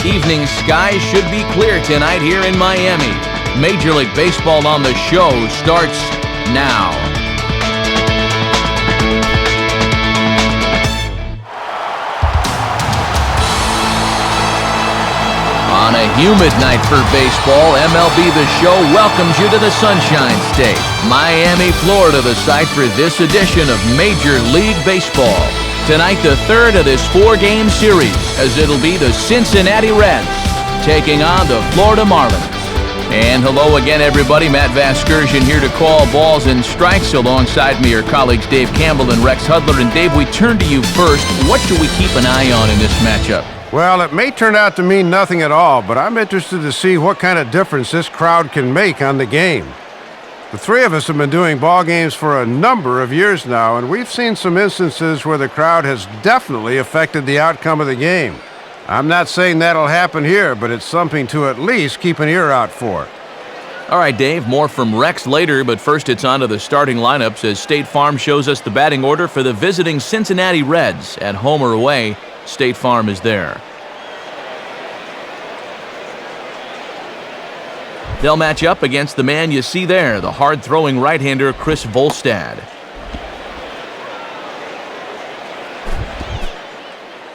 Evening skies should be clear tonight here in Miami. Major League Baseball on the show starts now. On a humid night for baseball, MLB The Show welcomes you to the Sunshine State. Miami, Florida, the site for this edition of Major League Baseball. Tonight, the third of this four-game series, as it'll be the Cincinnati Reds taking on the Florida Marlins. And hello again, everybody. Matt Vasgersian here to call balls and strikes. Alongside me are colleagues Dave Campbell and Rex Hudler. And Dave, we turn to you first. What should we keep an eye on in this matchup? Well, it may turn out to mean nothing at all, but I'm interested to see what kind of difference this crowd can make on the game. The three of us have been doing ball games for a number of years now, and we've seen some instances where the crowd has definitely affected the outcome of the game. I'm not saying that'll happen here, but it's something to at least keep an ear out for. All right, Dave, more from Rex later, but first it's on to the starting lineups as State Farm shows us the batting order for the visiting Cincinnati Reds. At home or away, State Farm is there. They'll match up against the man you see there, the hard-throwing right-hander Chris Volstad.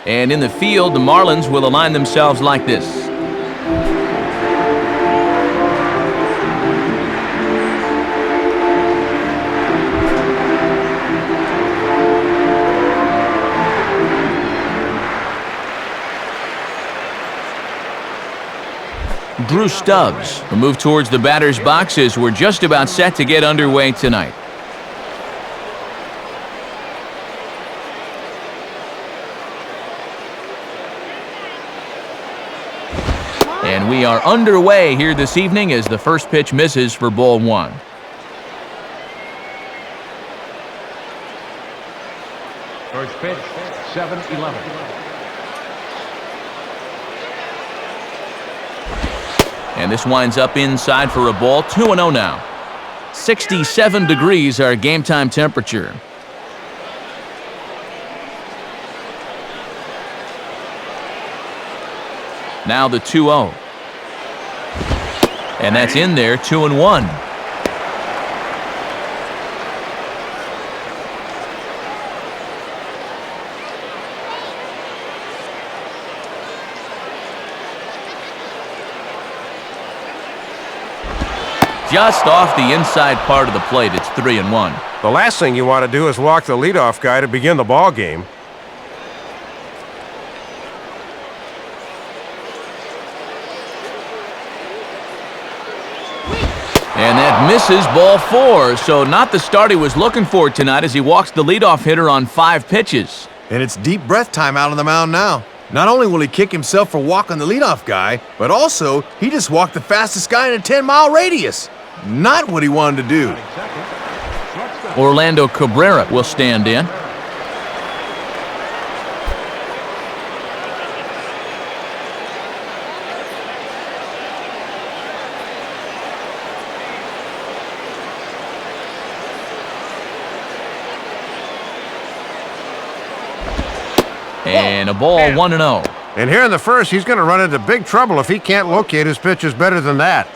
And in the field, the Marlins will align themselves like this. Drew Stubbs will move towards the batter's box as we're just about set to get underway tonight. And we are underway here this evening as the first pitch misses for ball one. First pitch, 7-11. And this winds up inside for a ball, 2-0 now. 67 degrees our game time temperature. Now the 2-0. And that's in there, 2-1. Just off the inside part of the plate, it's 3-1. The last thing you want to do is walk the leadoff guy to begin the ball game. And that misses ball four, so not the start he was looking for tonight as he walks the leadoff hitter on 5 pitches. And it's deep breath time out on the mound now. Not only will he kick himself for walking the leadoff guy, but also he just walked the fastest guy in a 10-mile radius. Not what he wanted to do. Orlando Cabrera will stand in. And a ball, 1-0. And here in the first, he's going to run into big trouble if he can't locate his pitches better than that.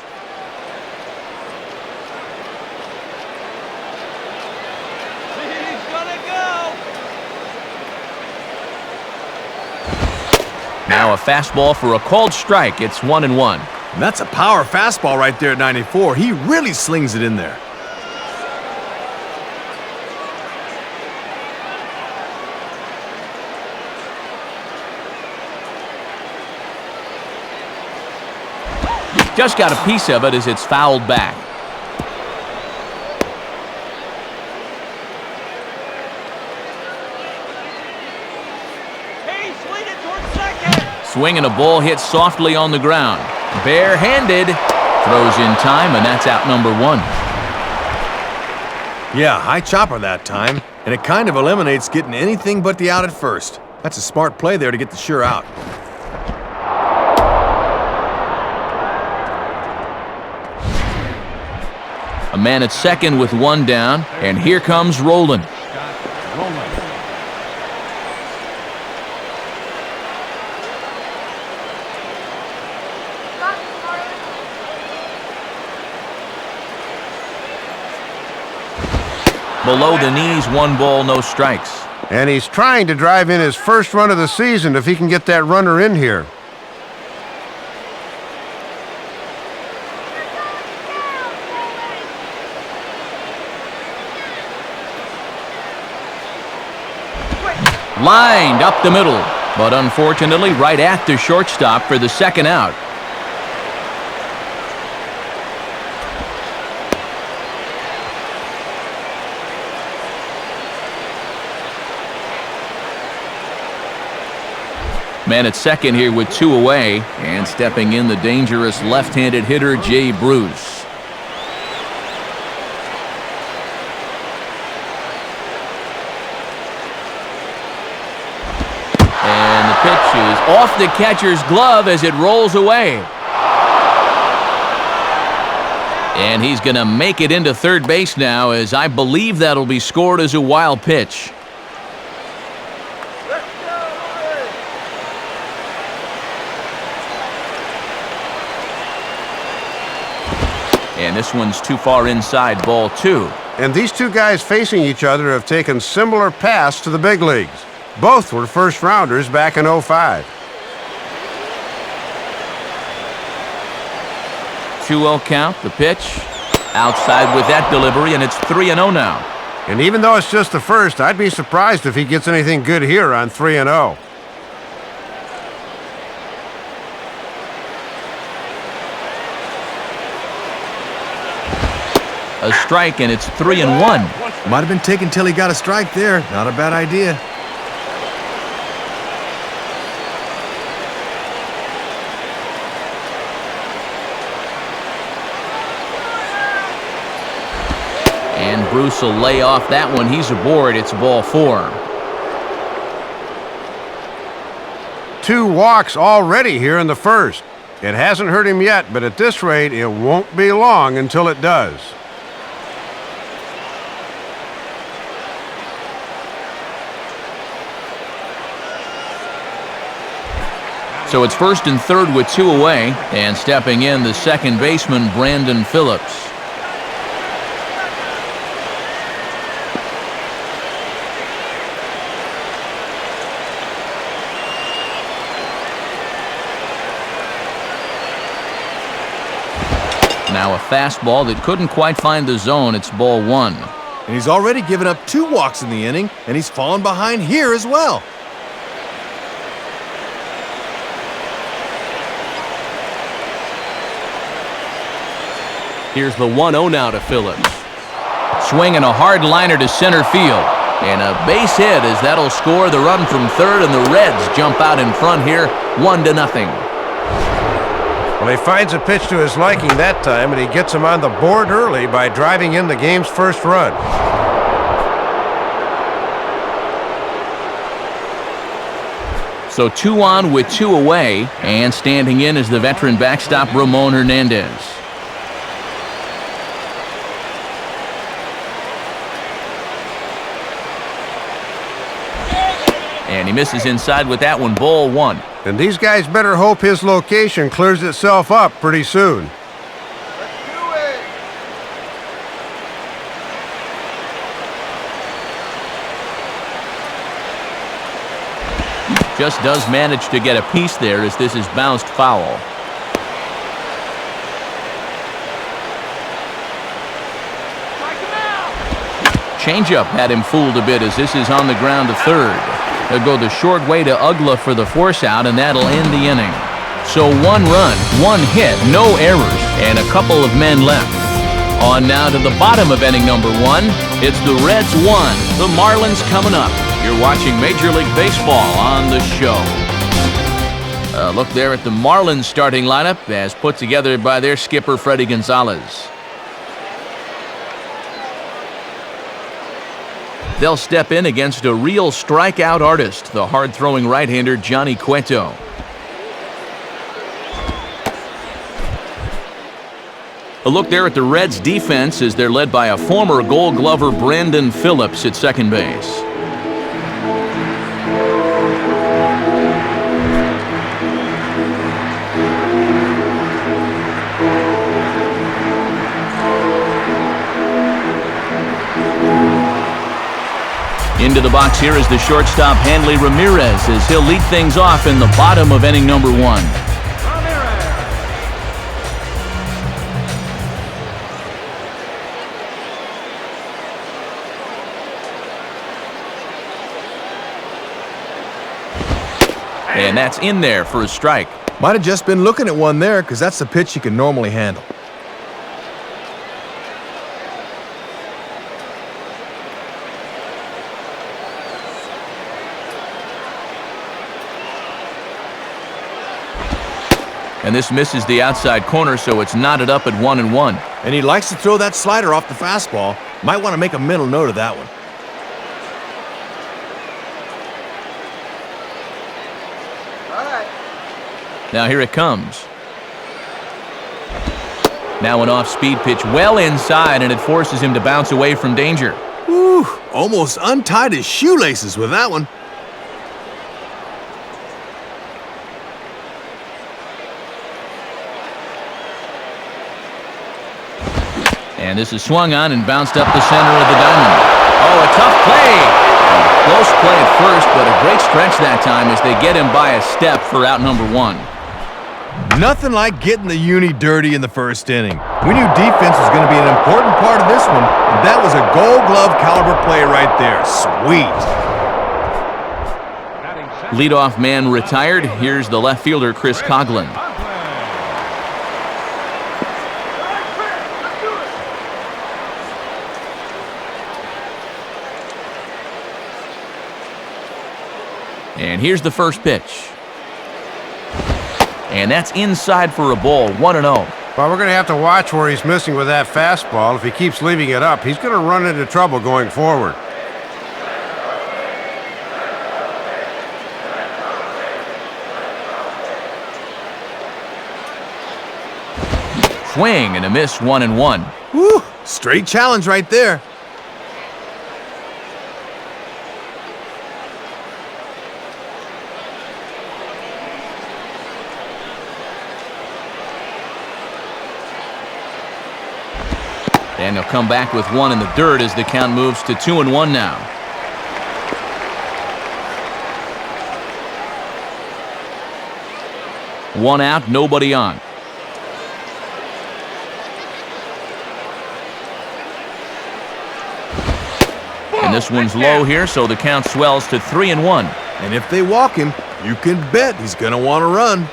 Now a fastball for a called strike. It's 1-1. And that's a power fastball right there at 94. He really slings it in there. Just got a piece of it as it's fouled back. Swing and a ball hit softly on the ground. Barehanded. Throws in time, and that's out number 1. Yeah, high chopper that time, and it kind of eliminates getting anything but the out at first. That's a smart play there to get the sure out. A man at second with 1 down, and here comes Roland. Below the knees, 1 ball, no strikes. And he's trying to drive in his first run of the season if he can get that runner in here. Lined up the middle, but unfortunately right at the shortstop for the second out. Man at second here with 2 away, and stepping in the dangerous left-handed hitter Jay Bruce. And the pitch is off the catcher's glove as it rolls away. And he's going to make it into third base now, as I believe that'll be scored as a wild pitch. And this one's too far inside, ball 2. And these two guys facing each other have taken similar paths to the big leagues. Both were first-rounders back in '05. 2-0 count, the pitch. Outside with that delivery, and it's 3-0 now. And even though it's just the first, I'd be surprised if he gets anything good here on 3-0. A strike, and it's 3-1. Might have been taken till he got a strike there. Not a bad idea. And Bruce will lay off that one. He's aboard. It's ball 4. 2 walks already here in the first. It hasn't hurt him yet, but at this rate, it won't be long until it does. So it's first and third with 2 away, and stepping in the second baseman, Brandon Phillips. Now a fastball that couldn't quite find the zone. It's ball 1. And he's already given up 2 walks in the inning, and he's fallen behind here as well. Here's the 1-0 now to Phillips. Swinging a hard liner to center field. And a base hit, as that'll score the run from third, and the Reds jump out in front here, 1-0. Well, he finds a pitch to his liking that time, and he gets him on the board early by driving in the game's first run. So 2 on with 2 away, and standing in is the veteran backstop Ramon Hernandez. And he misses inside with that one, ball 1. And these guys better hope his location clears itself up pretty soon. Just does manage to get a piece there, as this is bounced foul. Changeup had him fooled a bit, as this is on the ground to third. They'll go the short way to Ugla for the force out, and that'll end the inning. So 1 run, 1 hit, no errors, and a couple of men left. On now to the bottom of inning number 1. It's the Reds 1, the Marlins coming up. You're watching Major League Baseball on the show. Look there at the Marlins starting lineup, as put together by their skipper Freddie Gonzalez. They'll step in against a real strikeout artist, the hard-throwing right-hander Johnny Cueto. A look there at the Reds' defense, as they're led by a former Gold Glover Brandon Phillips at second base. to the box here is the shortstop, Hanley Ramirez, as he'll lead things off in the bottom of inning number 1. And that's in there for a strike. Might have just been looking at one there, because that's the pitch he can normally handle. And this misses the outside corner, so it's knotted up at 1-1. And he likes to throw that slider off the fastball. Might want to make a mental note of that one. Now here it comes. Now an off-speed pitch well inside, and it forces him to bounce away from danger. Whew, almost untied his shoelaces with that one. And this is swung on and bounced up the center of the diamond. Oh, a tough play. Close play at first, but a great stretch that time as they get him by a step for out number 1. Nothing like getting the uni dirty in the first inning. We knew defense was going to be an important part of this one, and that was a Gold Glove caliber play right there. Sweet. Leadoff man retired. Here's the left fielder, Chris Coughlin. And here's the first pitch. And that's inside for a ball, 1-0. Well, we're going to have to watch where he's missing with that fastball. If he keeps leaving it up, he's going to run into trouble going forward. Swing and a miss, 1-1. Whew, straight challenge right there. And they'll come back with one in the dirt as the count moves to 2-1 now. One out, nobody on. And this one's low here, so the count swells to 3-1. And if they walk him, you can bet he's going to want to run.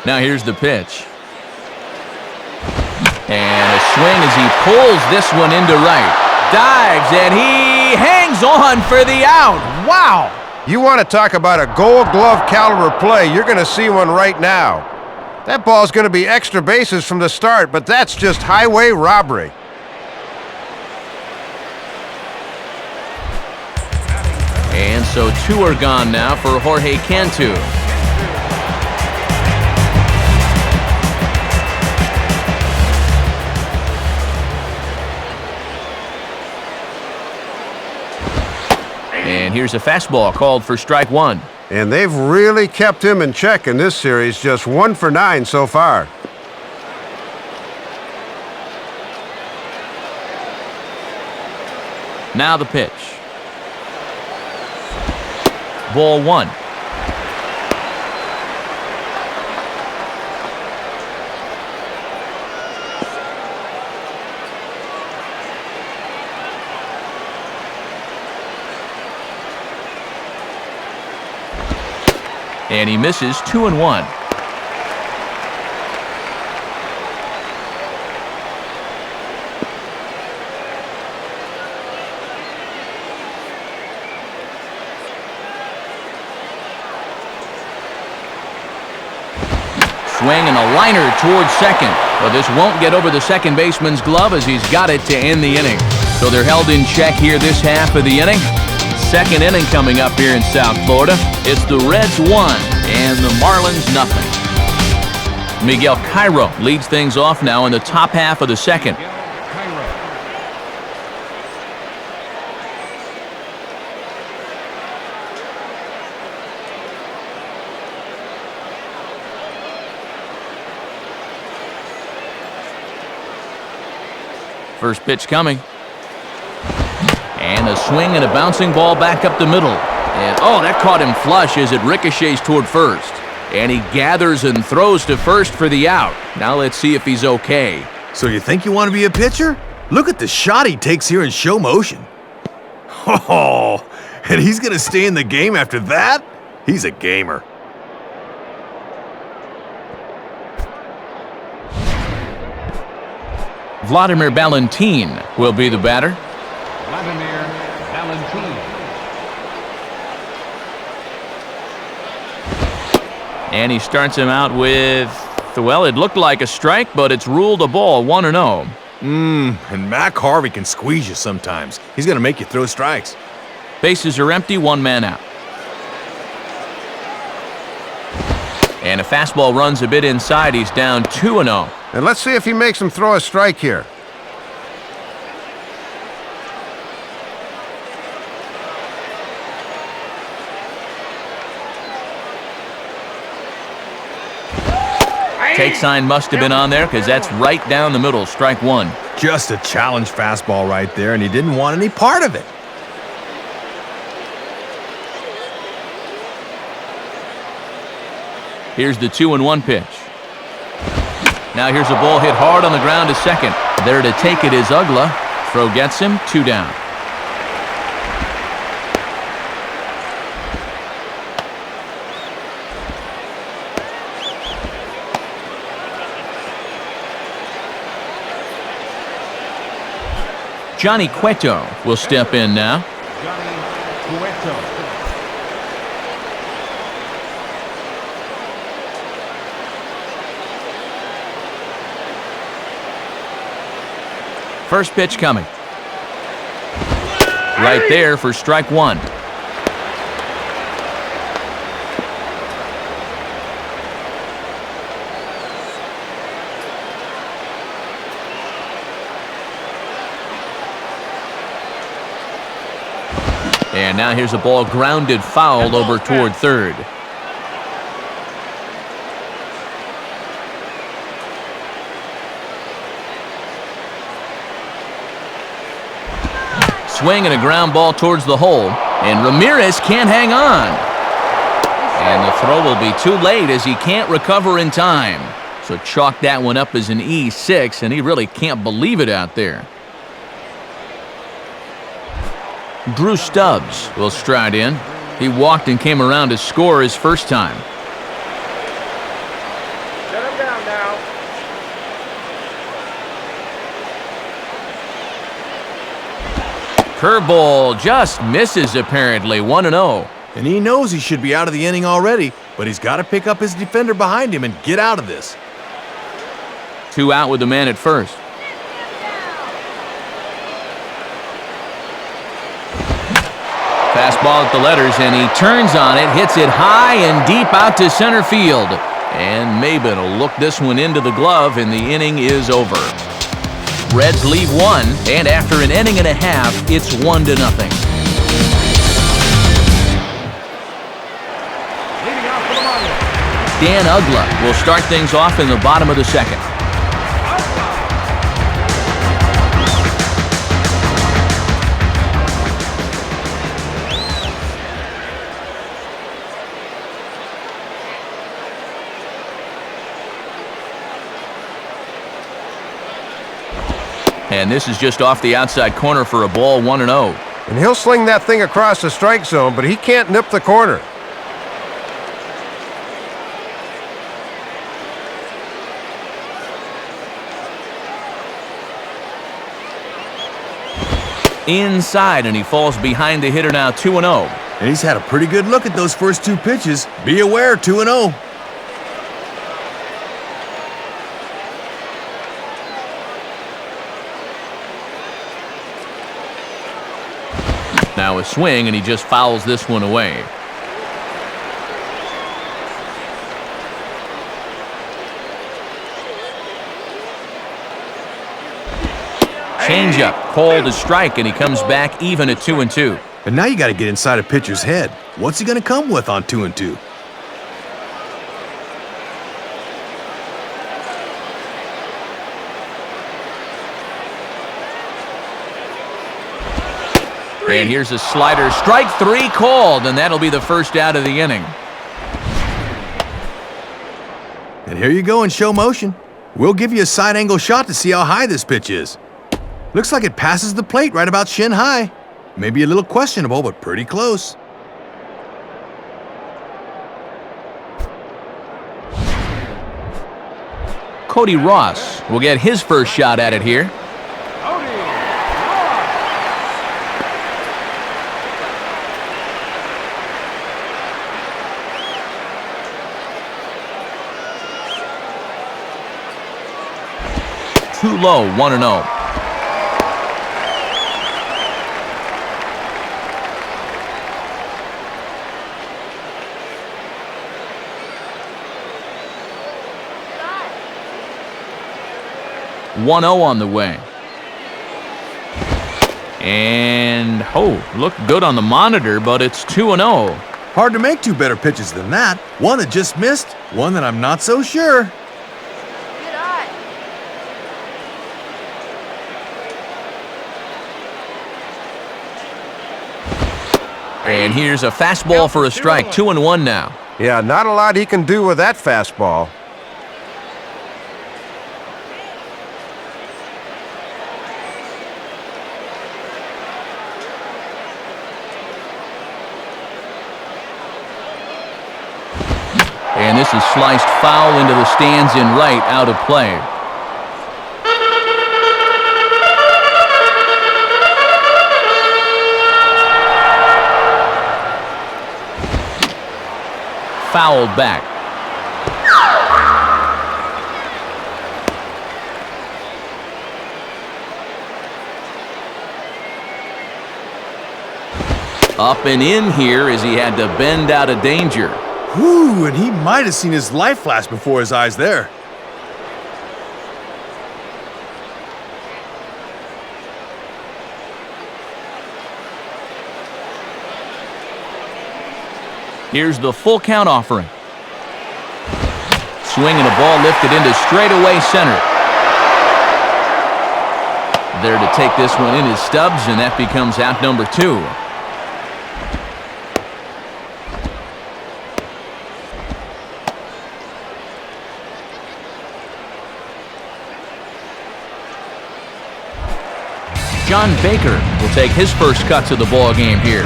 Now here's the pitch. And a swing as he pulls this one into right. Dives, and he hangs on for the out. Wow! You want to talk about a Gold Glove caliber play, you're going to see one right now. That ball's going to be extra bases from the start, but that's just highway robbery. And so 2 are gone now for Jorge Cantu. And here's a fastball called for strike 1. And they've really kept him in check in this series, just 1 for 9 so far. Now the pitch. Ball 1. And he misses, 2-1. Swing and a liner towards second. But this won't get over the second baseman's glove as he's got it to end the inning. So they're held in check here this half of the inning. Second inning coming up here in South Florida. It's the Reds 1 and the Marlins 0. Miguel Cairo leads things off now in the top half of the second. First pitch coming. And a swing and a bouncing ball back up the middle. And oh, that caught him flush as it ricochets toward first. And he gathers and throws to first for the out. Now let's see if he's okay. So you think you want to be a pitcher? Look at the shot he takes here in show motion. Oh, and he's going to stay in the game after that? He's a gamer. Vladimir Valentin will be the batter. Vladimir Valentin. And he starts him out with, well, it looked like a strike, but it's ruled a ball, 1-0. And Mac Harvey can squeeze you sometimes. He's going to make you throw strikes. Bases are empty, one man out. And a fastball runs a bit inside. He's down 2-0. And let's see if he makes him throw a strike here. Take sign must have been on there because that's right down the middle, strike one. Just a challenge fastball right there, and he didn't want any part of it. Here's the 2-1 pitch. Now here's a ball hit hard on the ground to second. There to take it is Ugla. Throw gets him, 2 down. Johnny Cueto will step in now. Johnny Cueto. First pitch coming. Right there for strike one. And now here's a ball grounded foul over toward third. Swing and a ground ball towards the hole, and Ramirez can't hang on. And the throw will be too late as he can't recover in time. So chalk that one up as an E6, and he really can't believe it out there. Drew Stubbs will stride in. He walked and came around to score his first time. Shut him down now. Curveball just misses apparently, 1-0. And he knows he should be out of the inning already, but he's got to pick up his defender behind him and get out of this. 2 out with the man at first. Fastball at the letters, and he turns on it, hits it high and deep out to center field. And Maben will look this one into the glove, and the inning is over. Reds leave 1, and after an inning and a half, it's 1-0. Leading off for the Marlins. Dan Ugla will start things off in the bottom of the second. And this is just off the outside corner for a ball, 1-0. And he'll sling that thing across the strike zone, but he can't nip the corner. Inside, and he falls behind the hitter now, 2-0. And he's had a pretty good look at those first 2 pitches. Be aware, 2-0. Now a swing, and he just fouls this one away. Changeup, called a strike, and he comes back even at 2-2. And now you got to get inside a pitcher's head. What's he going to come with on 2-2? And here's a slider. Strike 3 called, and that'll be the first out of the inning. And here you go in show motion. We'll give you a side angle shot to see how high this pitch is. Looks like it passes the plate right about shin high. Maybe a little questionable, but pretty close. Cody Ross will get his first shot at it here. Cody Ross. 2 low, 1-0. On the way. And, looked good on the monitor, but it's 2-0. Hard to make 2 better pitches than that. One that just missed, one that I'm not so sure. Good eye. And here's a fastball for a strike. 2-1 now. Yeah, not a lot he can do with that fastball. And this is sliced foul into the stands in right, out of play. Fouled back. Up and in here as he had to bend out of danger. Whew, and he might have seen his life flash before his eyes there. Here's the full count offering. Swing and a ball lifted into straightaway center. There to take this one in is Stubbs, and that becomes out number 2. John Baker will take his first cut to the ball game here.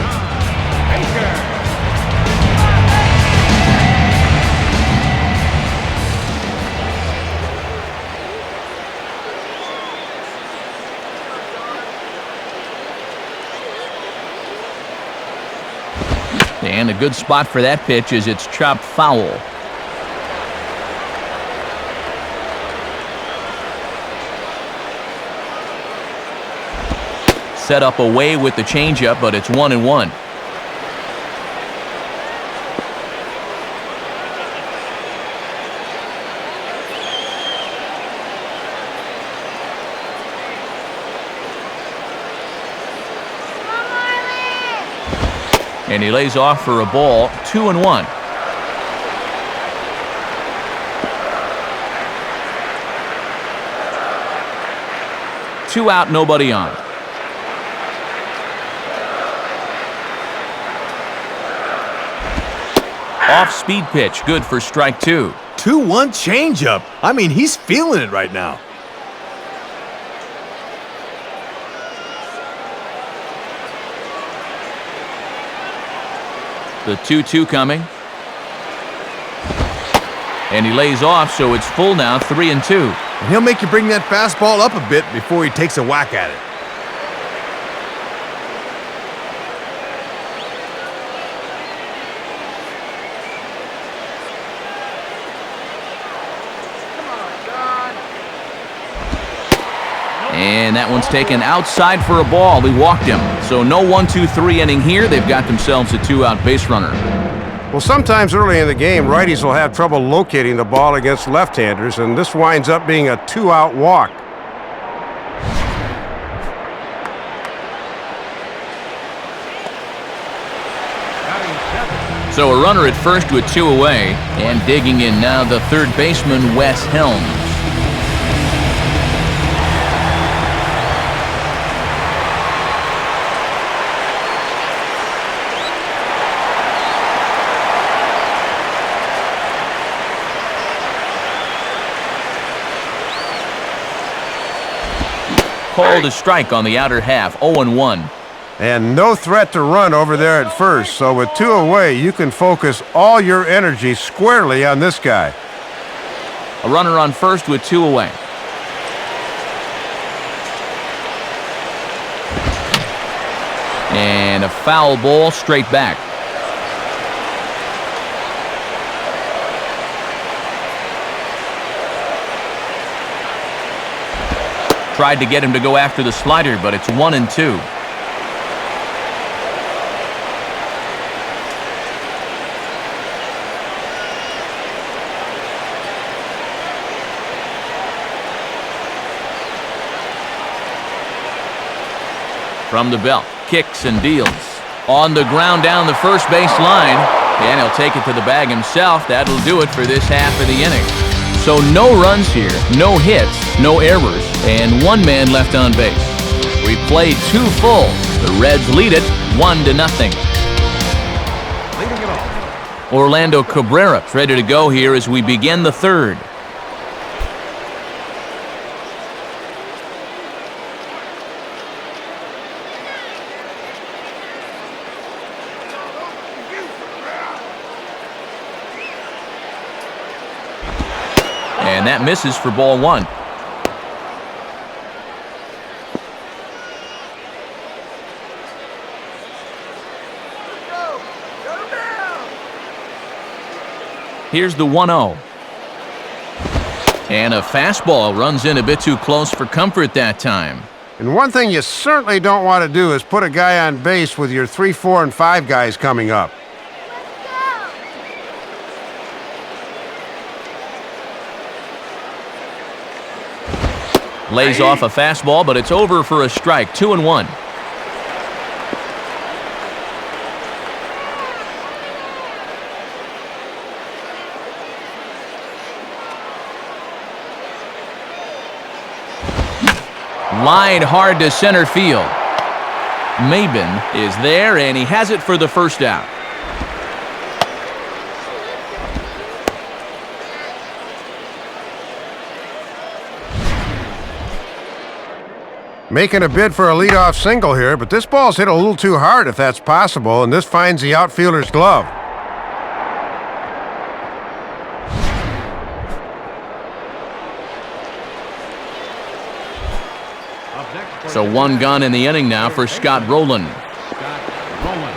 And a good spot for that pitch as it's chopped foul. Set up away with the changeup, but it's 1-1. And he lays off for a ball, 2-1. Two out, nobody on. Off-speed pitch, good for strike 2. 2-1 changeup. I mean, he's feeling it right now. The 2-2 coming. And he lays off, so it's full now, 3-2. And he'll make you bring that fastball up a bit before he takes a whack at it. And that one's taken outside for a ball. He walked him. So no 1-2-3 inning here. They've got themselves a 2-out base runner. Well, sometimes early in the game, righties will have trouble locating the ball against left-handers, and this winds up being a 2-out walk. So a runner at first with 2 away, and digging in now the third baseman, Wes Helms. Called a strike on the outer half, 0-1. And no threat to run over there at first, so with 2 away, you can focus all your energy squarely on this guy. A runner on first with 2 away. And a foul ball straight back. Tried to get him to go after the slider, but it's 1-2. From the belt, kicks and deals. On the ground down the first base line, and he'll take it to the bag himself. That'll do it for this half of the inning. So no runs here, no hits, no errors, and 1 man left on base. We played 2 full. The Reds lead it 1-0. Leading it off. Orlando Cabrera's ready to go here as we begin the third. And that misses for ball 1. Here's the 1-0. And a fastball runs in a bit too close for comfort that time. And one thing you certainly don't want to do is put a guy on base with your 3, 4, and 5 guys coming up. Lays off a fastball, but it's over for a strike, 2-1. Line hard to center field. Maben is there, and he has it for the first out. Making a bid for a leadoff single here, but this ball's hit a little too hard if that's possible, and this finds the outfielder's glove. Up next for So 1 gun in the inning now for Scott Rowland. Scott Rowland.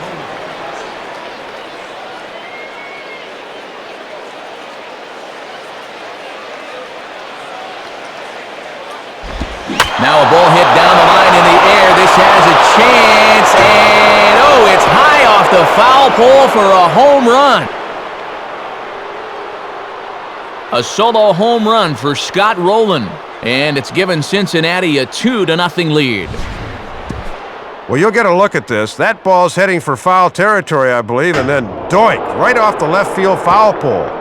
Now a ball hit down the line in the air. This has a chance, and oh, it's high off the foul pole for a home run. A solo home run for Scott Rowland, and it's given Cincinnati a 2-0 lead. Well, you'll get a look at this. That ball's heading for foul territory, I believe, and then doink, right off the left field foul pole.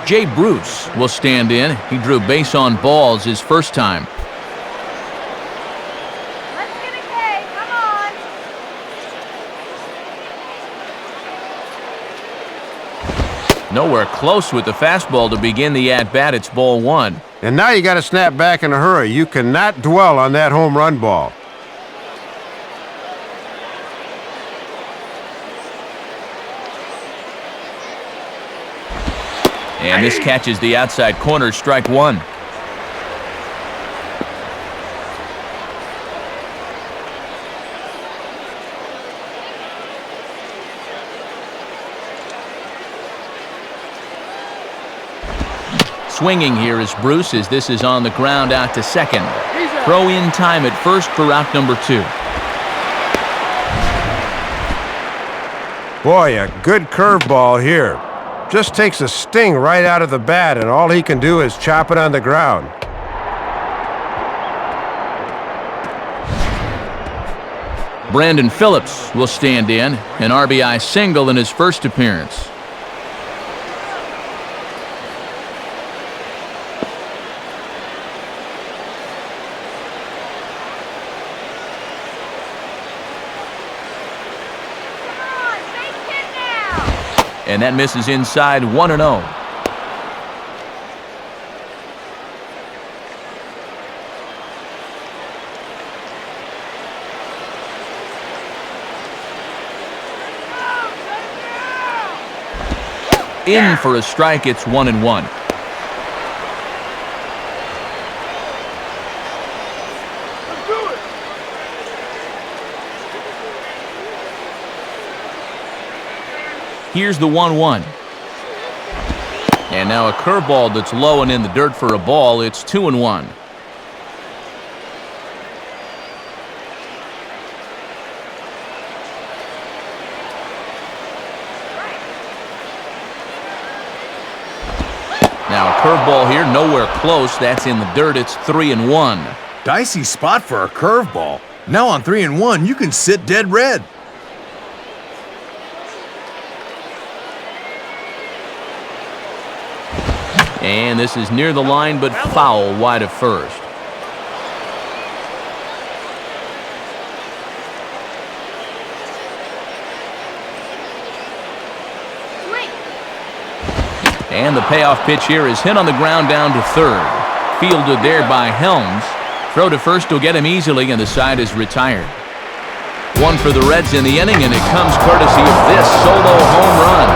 Jay Bruce will stand in. He drew base on balls his first time. Let's get a K. Come on. Nowhere close with the fastball to begin the at-bat. It's ball 1. And now you got to snap back in a hurry. You cannot dwell on that home run ball. And this catches the outside corner, strike 1. Swinging here is Bruce as this is on the ground out to second. Throw in time at first for out number 2. Boy, a good curveball here. Just takes a sting right out of the bat, and all he can do is chop it on the ground. Brandon Phillips will stand in, an RBI single in his first appearance. And that misses inside 1-0. In for a strike, it's 1-1. Here's the 1-1. And now a curveball that's low and in the dirt for a ball. It's 2-1. Now a curveball here, nowhere close. That's in the dirt. It's 3-1. Dicey spot for a curveball. Now on 3-1, you can sit dead red. And this is near the line, but foul wide of first. And the payoff pitch here is hit on the ground down to third. Fielded there by Helms. Throw to first will get him easily, and the side is retired. One for the Reds in the inning, and it comes courtesy of this solo home run.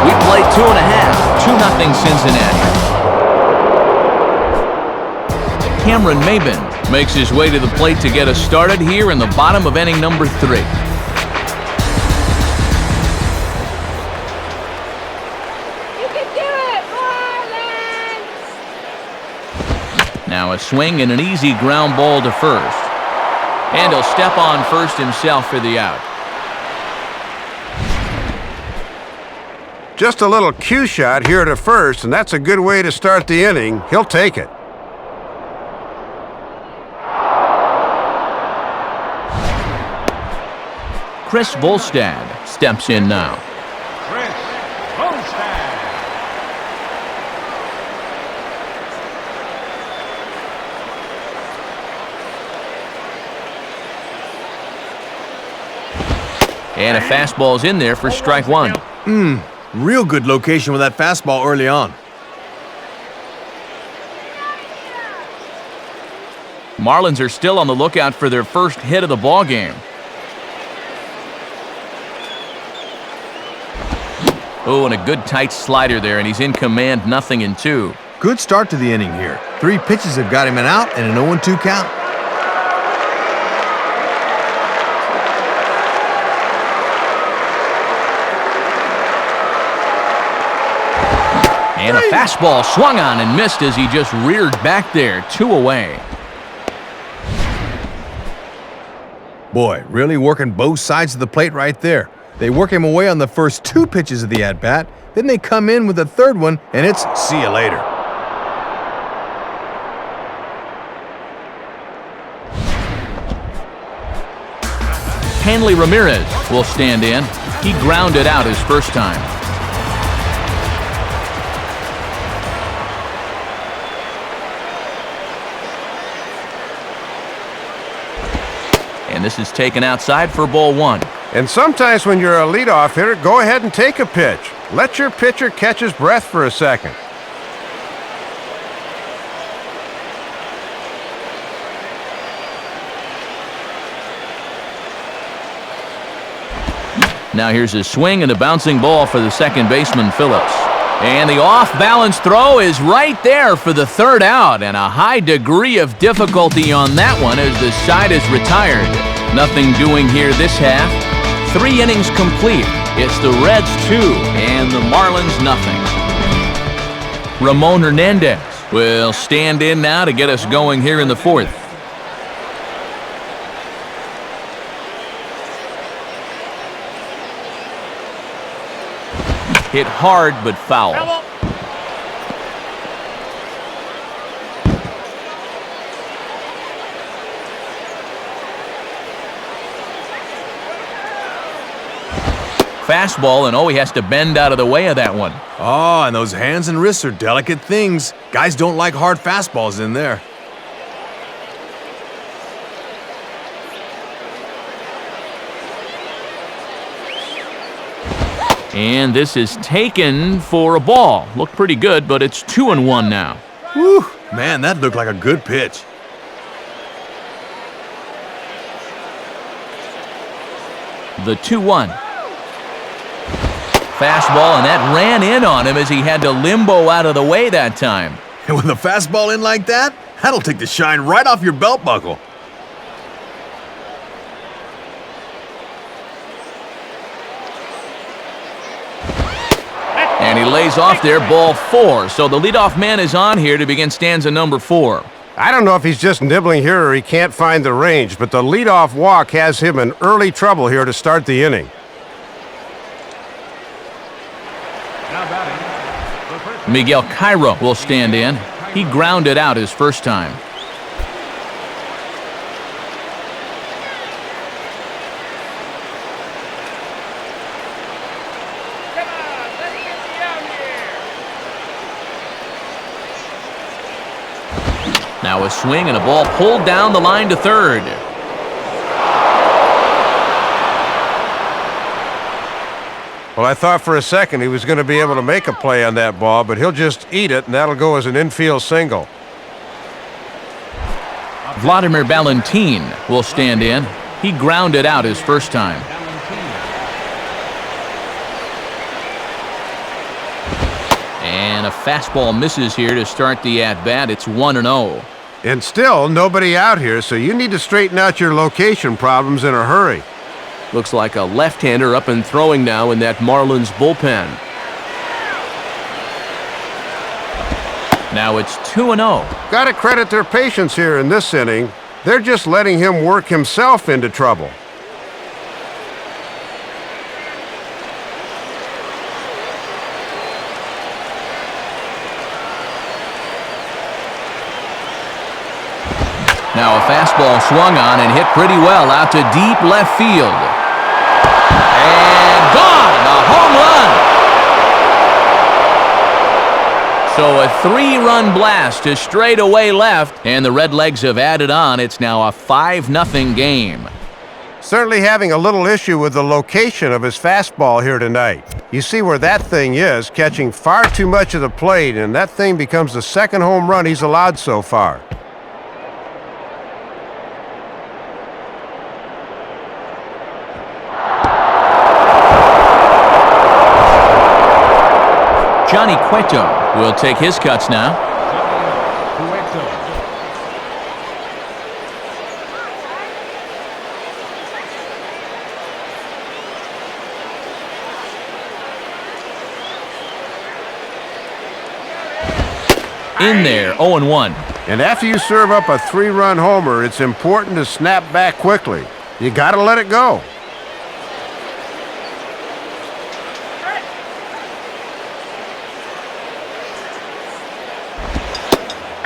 We played 2.5, 2-0 Cincinnati. Cameron Maben makes his way to the plate to get us started here in the bottom of inning number 3. You can do it, Marlins! Now a swing and an easy ground ball to first. And he'll step on first himself for the out. Just a little cue shot here to first, and that's a good way to start the inning. He'll take it. Chris Volstad steps in now. Chris Volstad. And a fastball's in there for strike one. Real good location with that fastball early on. Marlins are still on the lookout for their first hit of the ball game. Oh, and a good tight slider there, and he's in command, 0-2. Good start to the inning here. 3 pitches have got him an out and an 0-2 count. And a fastball swung on and missed as he just reared back there, 2 away. Boy, really working both sides of the plate right there. They work him away on the first 2 pitches of the at-bat, then they come in with the third one, and it's see you later. Hanley Ramirez will stand in. He grounded out his first time. And this is taken outside for ball 1. And sometimes when you're a leadoff hitter, go ahead and take a pitch. Let your pitcher catch his breath for a second. Now here's a swing and a bouncing ball for the second baseman, Phillips. And the off-balance throw is right there for the third out, and a high degree of difficulty on that one as the side is retired. Nothing doing here this half. 3 innings complete. It's the Reds 2 and the Marlins nothing. Ramon Hernandez will stand in now to get us going here in the 4th. Hit hard but foul. Fastball, and he has to bend out of the way of that one. Oh, and those hands and wrists are delicate things. Guys don't like hard fastballs in there. And this is taken for a ball. Looked pretty good, but it's 2-1 now. Whew, man, that looked like a good pitch. The 2-1. Fastball, and that ran in on him as he had to limbo out of the way that time. And with a fastball in like that, that'll take the shine right off your belt buckle. And he lays off there, ball 4. So the leadoff man is on here to begin stanza number 4. I don't know if he's just nibbling here or he can't find the range, but the leadoff walk has him in early trouble here to start the inning. Now batting, the first Miguel Cairo will stand in. He grounded out his first time. Come on, let's get you out here. Now a swing and a ball pulled down the line to third. Well, I thought for a second he was going to be able to make a play on that ball, but he'll just eat it, and that'll go as an infield single. Vladimir Valentin will stand in. He grounded out his first time. And a fastball misses here to start the at-bat. It's 1-0. And still nobody out here, so you need to straighten out your location problems in a hurry. Looks like a left-hander up and throwing now in that Marlins bullpen. Now it's 2-0. Got to credit their patience here in this inning. They're just letting him work himself into trouble. Now a fastball swung on and hit pretty well out to deep left field. And gone! A home run! So a 3-run blast to straightaway left, and the Redlegs have added on. It's now a 5-0 game. Certainly having a little issue with the location of his fastball here tonight. You see where that thing is, catching far too much of the plate, and that thing becomes the second home run he's allowed so far. Johnny Cueto will take his cuts now. Cueto. In there, 0-1. And after you serve up a 3-run homer, it's important to snap back quickly. You got to let it go.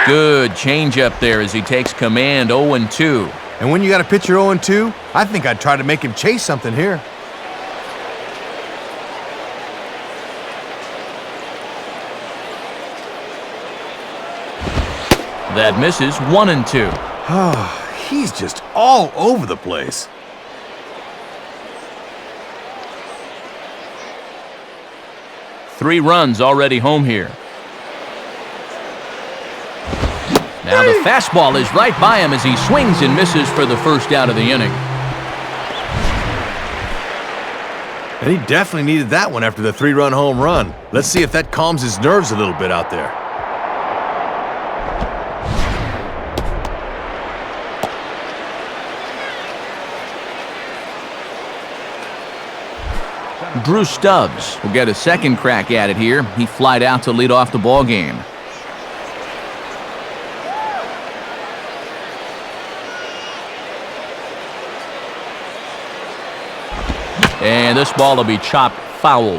Good changeup there as he takes command, 0-2. And when you got a pitcher 0-2, I think I'd try to make him chase something here. That misses, 1-2. He's just all over the place. Three runs already home here. Now the fastball is right by him as he swings and misses for the first out of the inning. And he definitely needed that one after the 3-run home run. Let's see if that calms his nerves a little bit out there. Drew Stubbs will get a second crack at it here. He flied out to lead off the ball game. And this ball will be chopped foul.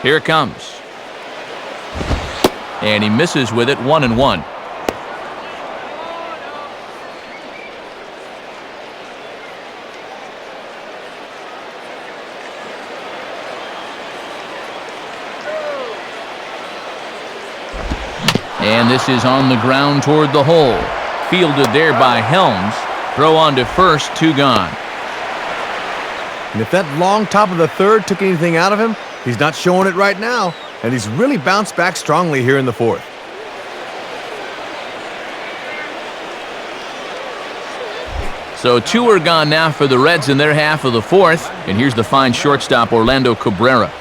Here it comes. And he misses with it, 1-1. And this is on the ground toward the hole. Fielded there by Helms. Throw on to first, 2 gone. And if that long top of the third took anything out of him, he's not showing it right now. And he's really bounced back strongly here in the fourth. So 2 are gone now for the Reds in their half of the fourth. And here's the fine shortstop, Orlando Cabrera.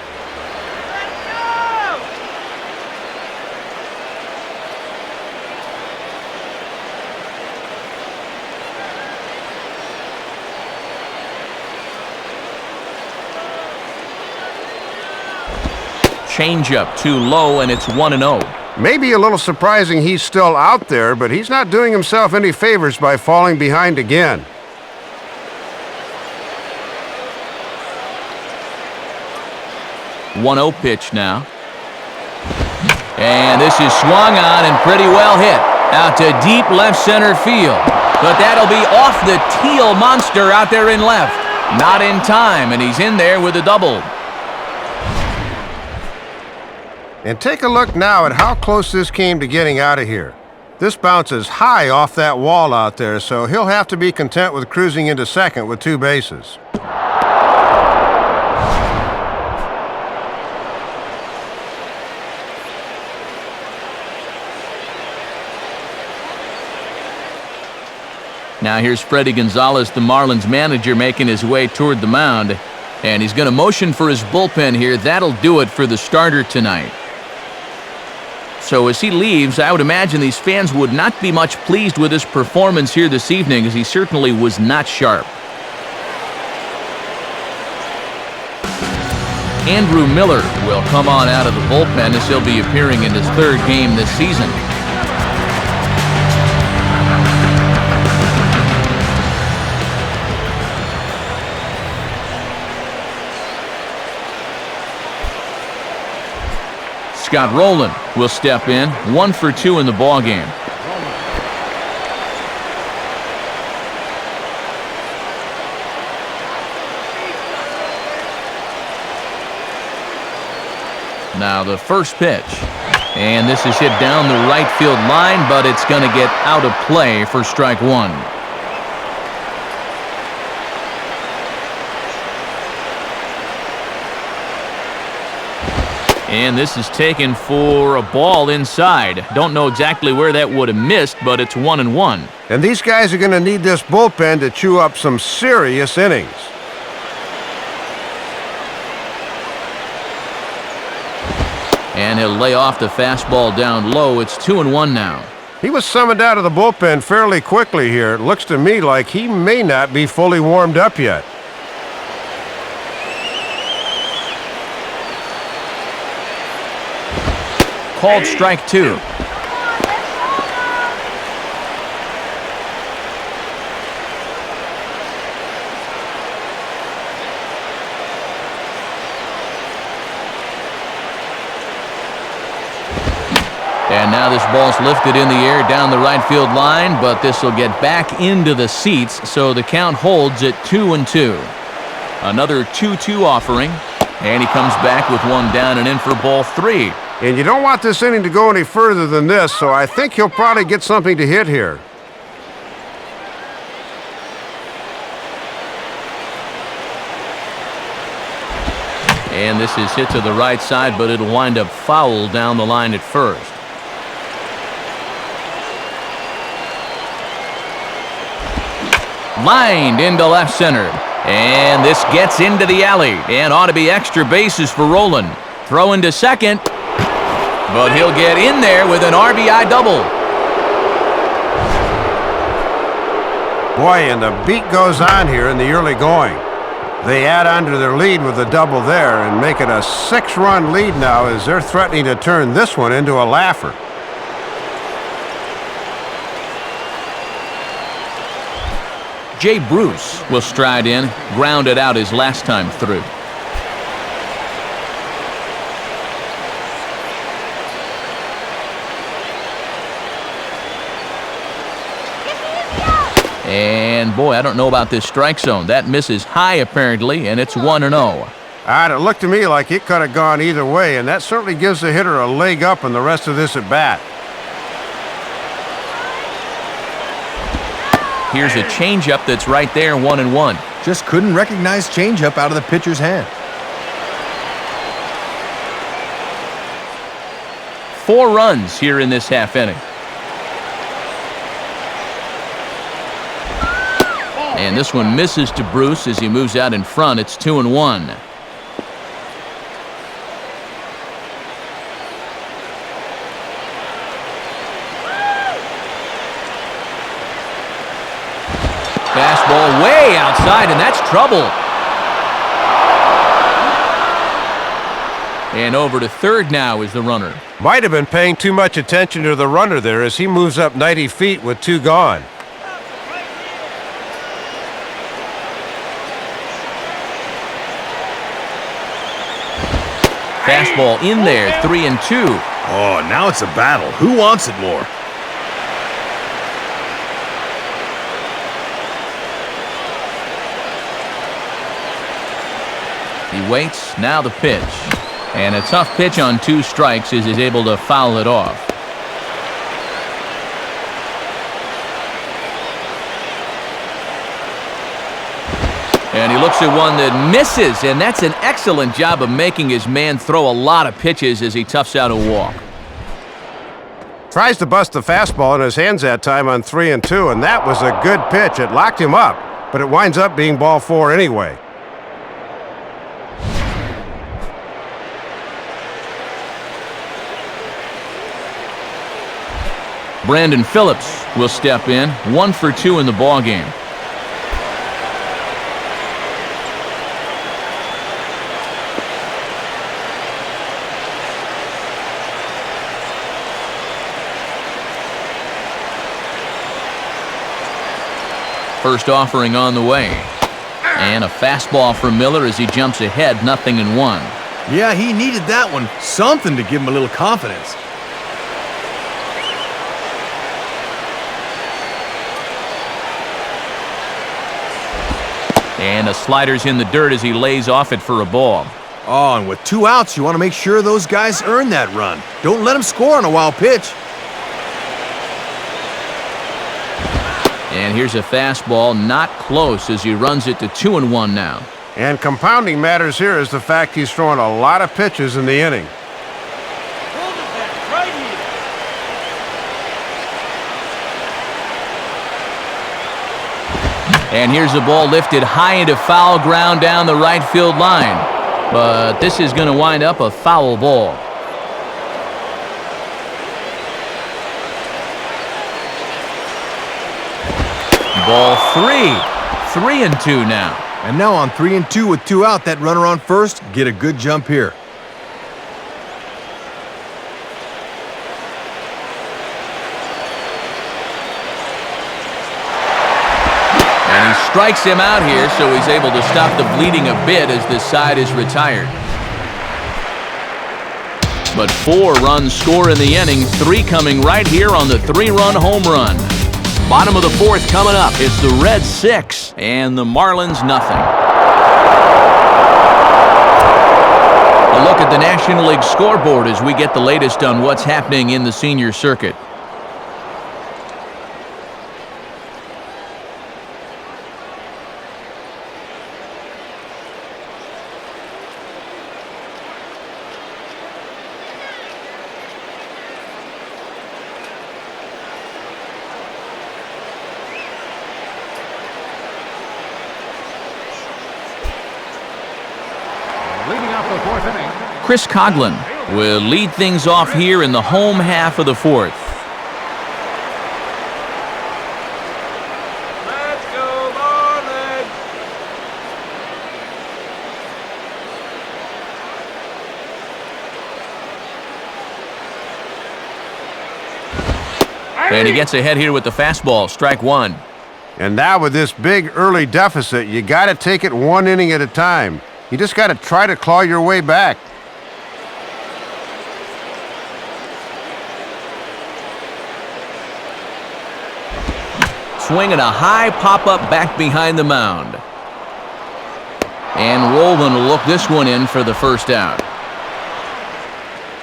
Changeup too low, and it's 1-0. Maybe a little surprising he's still out there, but he's not doing himself any favors by falling behind again. One-0 pitch now. And this is swung on and pretty well hit. Out to deep left center field. But that'll be off the teal monster out there in left. Not in time, and he's in there with a double. And take a look now at how close this came to getting out of here. This bounces high off that wall out there, so he'll have to be content with cruising into second with 2 bases. Now here's Freddie Gonzalez, the Marlins manager, making his way toward the mound. And he's going to motion for his bullpen here. That'll do it for the starter tonight. So as he leaves, I would imagine these fans would not be much pleased with his performance here this evening, as he certainly was not sharp. Andrew Miller will come on out of the bullpen as he'll be appearing in his 3rd game this season. Scott Rowland will step in, 1 for 2 in the ballgame. Now the first pitch. And this is hit down the right field line, but it's going to get out of play for strike 1. And this is taken for a ball inside. Don't know exactly where that would have missed, but it's 1-1. And these guys are going to need this bullpen to chew up some serious innings. And he'll lay off the fastball down low. It's 2-1 now. He was summoned out of the bullpen fairly quickly here. It looks to me like he may not be fully warmed up yet. Called strike 2. And now this ball's lifted in the air down the right field line, but this will get back into the seats, so the count holds at 2-2. Another 2-2 offering, and he comes back with one down and in for ball 3. And you don't want this inning to go any further than this, so I think he'll probably get something to hit here. And this is hit to the right side, but it'll wind up foul down the line at first. Lined into left center. And this gets into the alley, and ought to be extra bases for Rowland. Throw into second. But he'll get in there with an RBI double. Boy, and the beat goes on here in the early going. They add on to their lead with a double there and make it a 6-run lead now as they're threatening to turn this one into a laugher. Jay Bruce will stride in, grounded out his last time through. And boy, I don't know about this strike zone. That misses high apparently, and it's 1-0. It looked to me like it could have gone either way, and that certainly gives the hitter a leg up in the rest of this at bat. Here's a changeup that's right there, 1-1. Just couldn't recognize changeup out of the pitcher's hand. 4 runs here in this half inning. And this one misses to Bruce as he moves out in front. It's 2-1. Fastball way outside, and that's trouble. And over to third now is the runner. Might have been paying too much attention to the runner there as he moves up 90 feet with 2 gone. Fastball in there, 3-2. Oh, now it's a battle. Who wants it more? He waits, now the pitch. And a tough pitch on 2 strikes as he's able to foul it off. And he looks at one that misses, and that's an excellent job of making his man throw a lot of pitches as he toughs out a walk. Tries to bust the fastball in his hands that time on 3-2, and that was a good pitch. It locked him up, but it winds up being ball 4 anyway. Brandon Phillips will step in, 1 for 2 in the ballgame. First offering on the way. And a fastball from Miller as he jumps ahead, 0-1. Yeah, he needed that one. Something to give him a little confidence. And the slider's in the dirt as he lays off it for a ball. Oh, and with 2 outs, you want to make sure those guys earn that run. Don't let them score on a wild pitch. And here's a fastball, not close as he runs it to 2-1 now. And compounding matters here is the fact he's throwing a lot of pitches in the inning. And here's the ball lifted high into foul ground down the right field line. But this is going to wind up a foul ball. Ball 3-2 now. And now on 3-2 with 2 out, that runner on first, get a good jump here. And he strikes him out here, so he's able to stop the bleeding a bit as this side is retired. But 4 runs score in the inning, 3 coming right here on the 3-run home run. Bottom of the 4th coming up. It's the Reds 6 and the Marlins 0. A look at the National League scoreboard as we get the latest on what's happening in the senior circuit. Leading off the 4th inning. Chris Coughlin will lead things off here in the home half of the 4th. Let's go, Marlins! And he gets ahead here with the fastball, strike 1. And now with this big early deficit, you got to take it 1 inning at a time. You just got to try to claw your way back. Swinging a high pop-up back behind the mound. And Roland will look this one in for the first out.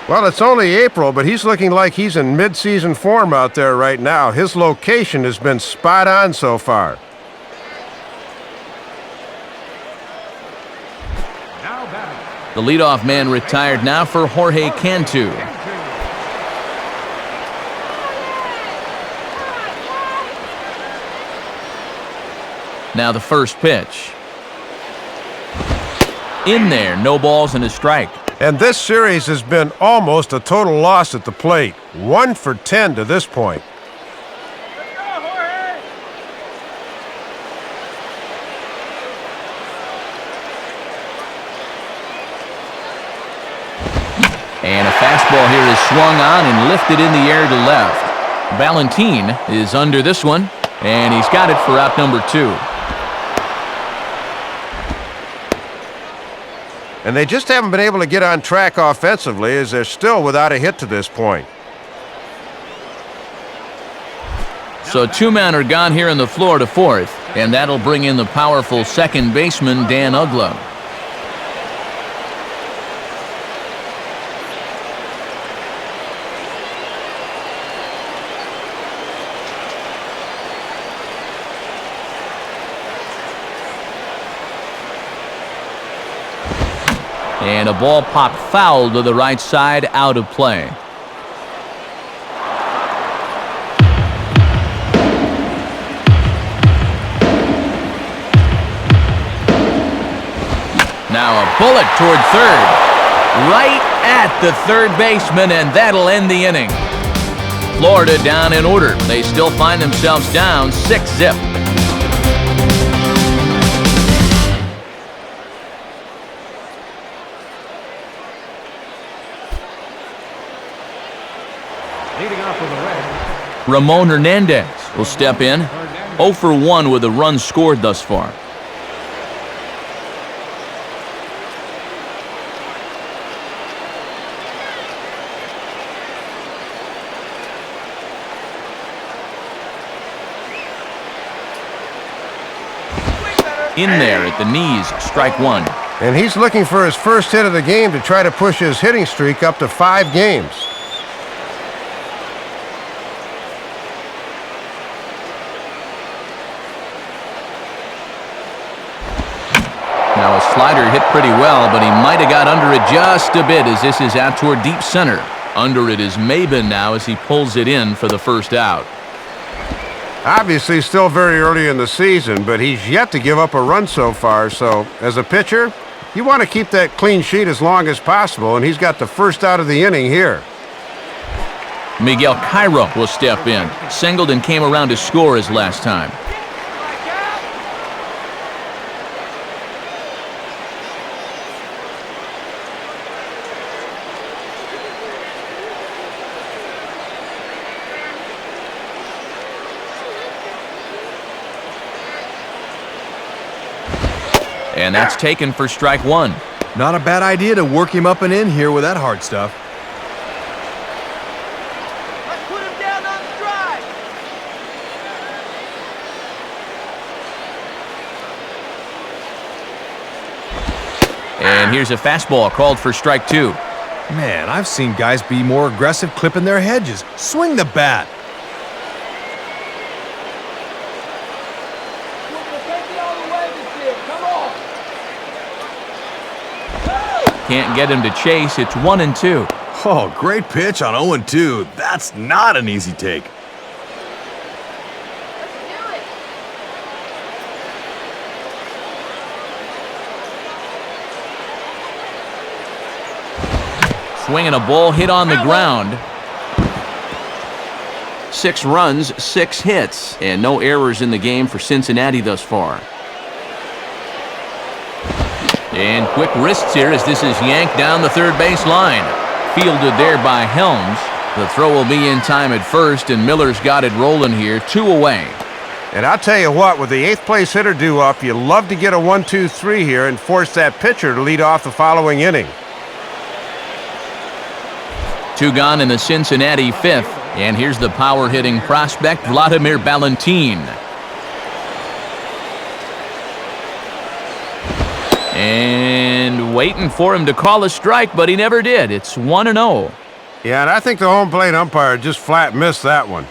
Well, it's only April, but he's looking like he's in mid-season form out there right now. His location has been spot on so far. Now batting. The leadoff man retired now for Jorge Cantu. Now the first pitch. In there, no balls and a strike. And this series has been almost a total loss at the plate. 1 for 10 to this point. And a fastball here is swung on and lifted in the air to left. Valentin is under this one, and he's got it for out number 2. And they just haven't been able to get on track offensively as they're still without a hit to this point. So 2 men are gone here in the Florida 4th, and that'll bring in the powerful second baseman, Dan Uggla. And a ball popped foul to the right side, out of play. Now a bullet toward third. Right at the third baseman, and that'll end the inning. Florida down in order. They still find themselves down 6-zip. Leading off with a red. Ramon Hernandez will step in. 0 for 1 with a run scored thus far. In there at the knees, strike 1. And he's looking for his first hit of the game to try to push his hitting streak up to 5 games. Now a slider hit pretty well, but he might have got under it just a bit as this is out toward deep center. Under it is Maben now as he pulls it in for the first out. Obviously still very early in the season, but he's yet to give up a run so far. So as a pitcher, you want to keep that clean sheet as long as possible, and he's got the first out of the inning here. Miguel Cairo will step in. Singled and came around to score his last time. And that's taken for strike 1. Not a bad idea to work him up and in here with that hard stuff. Let's put him down on strike. And here's a fastball called for strike 2. Man, I've seen guys be more aggressive clipping their hedges. Swing the bat. Can't get him to chase. It's 1-2. Oh, great pitch on 0-2. That's not an easy take. Swinging a ball hit on the ground. 6 runs, 6 hits, and no errors in the game for Cincinnati thus far. And quick wrists here as this is yanked down the third base line. Fielded there by Helms. The throw will be in time at first, and Miller's got it rolling here, 2 away. And I'll tell you what, with the 8th place hitter due up, you love to get a 1-2-3 here and force that pitcher to lead off the following inning. 2 gone in the Cincinnati 5th, and here's the power-hitting prospect, Vladimir Valentin. And And waiting for him to call a strike, but he never did. It's 1-0. Yeah, and I think the home plate umpire just flat missed that one.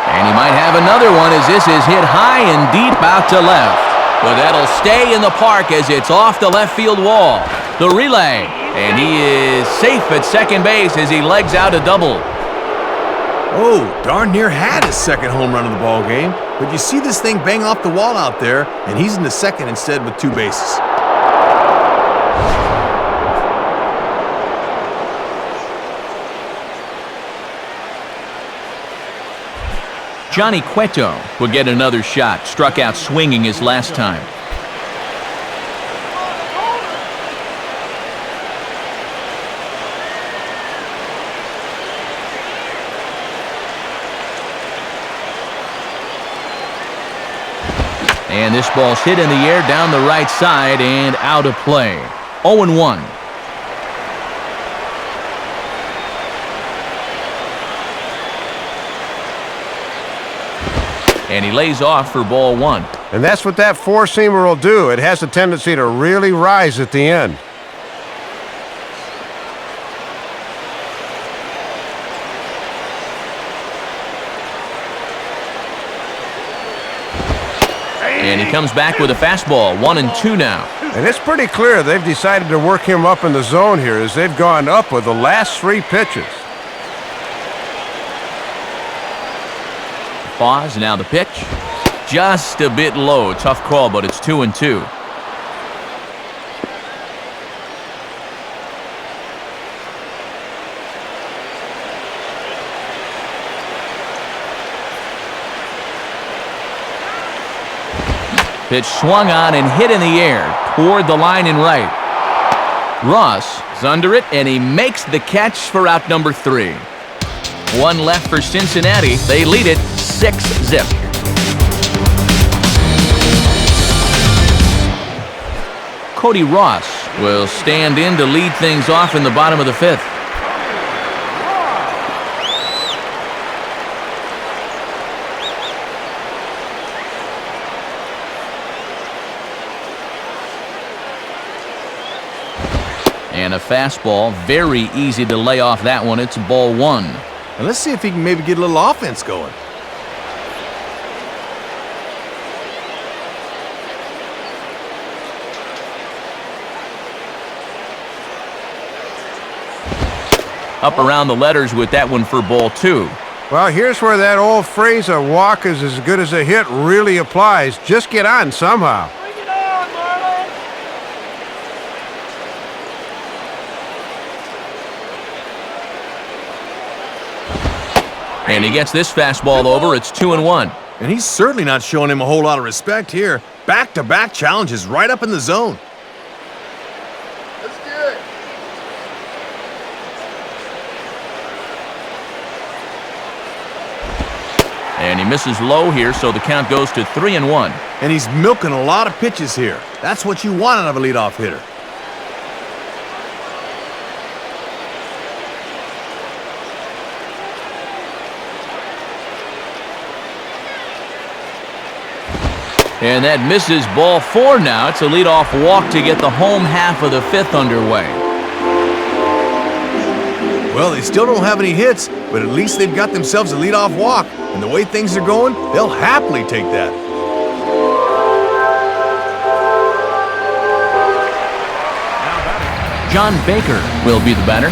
And he might have another one as this is hit high and deep out to left. But that'll stay in the park as it's off the left field wall. The relay, and he is safe at second base as he legs out a double. Oh, darn near had his second home run of the ball game. But you see this thing bang off the wall out there, and he's in the second instead with 2 bases. Johnny Cueto will get another shot. Struck out swinging his last time. And this ball's hit in the air down the right side and out of play. 0-1. And he lays off for ball 1. And that's what that four-seamer will do. It has a tendency to really rise at the end. And he comes back with a fastball. 1-2 now. And it's pretty clear they've decided to work him up in the zone here as they've gone up with the last 3 pitches. Pause, now the pitch. Just a bit low. Tough call, but it's 2-2. Pitch swung on and hit in the air toward the line and right. Ross is under it, and he makes the catch for out number 3. 1 left for Cincinnati. They lead it 6-0. Cody Ross will stand in to lead things off in the bottom of the 5th. And a fastball, very easy to lay off that one. It's ball 1. And let's see if he can maybe get a little offense going. Up around the letters with that one for ball 2. Well, here's where that old phrase, a walk is as good as a hit, really applies. Just get on somehow. Bring it on, Marlins! And he gets this fastball over. It's 2-1. And he's certainly not showing him a whole lot of respect here. Back-to-back challenges right up in the zone. That's good. And he misses low here, so the count goes to 3-1. And he's milking a lot of pitches here. That's what you want out of a leadoff hitter. And that misses ball 4 now. It's a leadoff walk to get the home half of the 5th underway. Well, they still don't have any hits, but at least they've got themselves a leadoff walk. And the way things are going, they'll happily take that. John Baker will be the batter.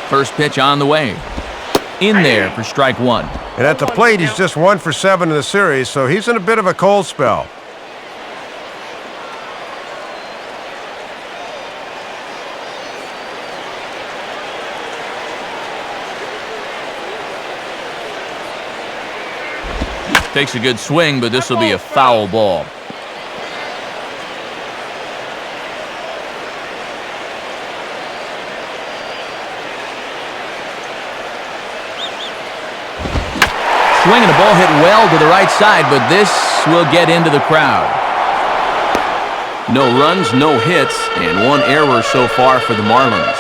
First pitch on the way. In there for strike 1. And at the plate, he's just 1 for 7 in the series, so he's in a bit of a cold spell. Takes a good swing, but this will be a foul ball. swing and a ball hit well to the right side, but this will get into the crowd. No runs, no hits, and one error so far for the Marlins.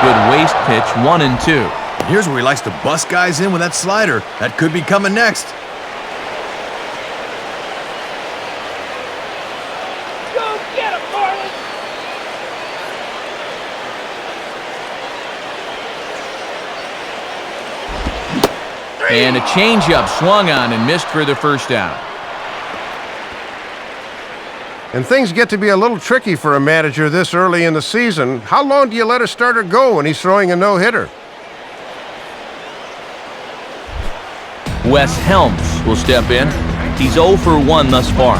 Good waste pitch, 1-2. Here's where he likes to bust guys in with that slider. That could be coming next. Go get him, Marlins! And a changeup swung on and missed for the first out. And things get to be a little tricky for a manager this early in the season. How long do you let a starter go when he's throwing a no-hitter? Wes Helms will step in. He's 0 for 1 thus far.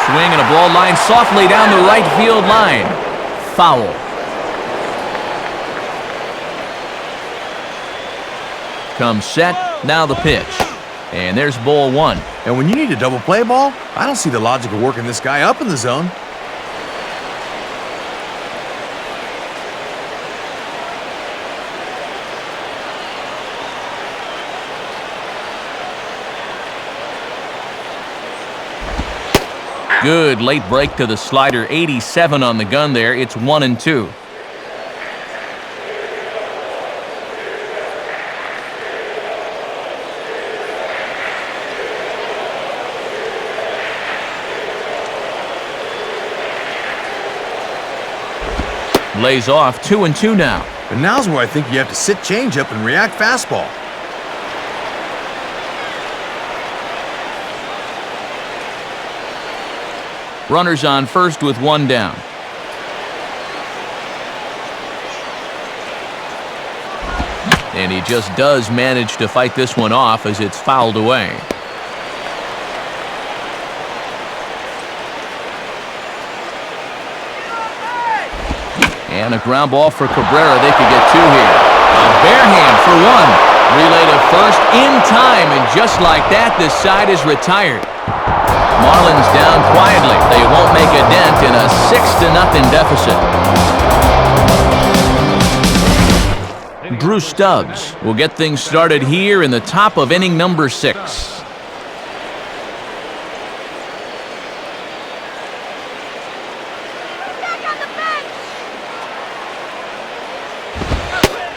Swing and a ball line softly down the right field line. Foul. Comes set, now the pitch. And there's ball 1. And when you need a double play ball, I don't see the logic of working this guy up in the zone. Good late break to the slider. 87 on the gun there. It's 1-2. Lays off, 2-2 now. But now's where I think you have to sit changeup and react fastball. Runners on first with 1 down. And he just does manage to fight this one off as it's fouled away. And a ground ball for Cabrera. They could get 2 here. A bare hand for 1. Relay to first in time, and just like that, this side is retired. Marlins down quietly. They won't make a dent in a 6-0 deficit. Drew Stubbs will get things started here in the top of inning number 6.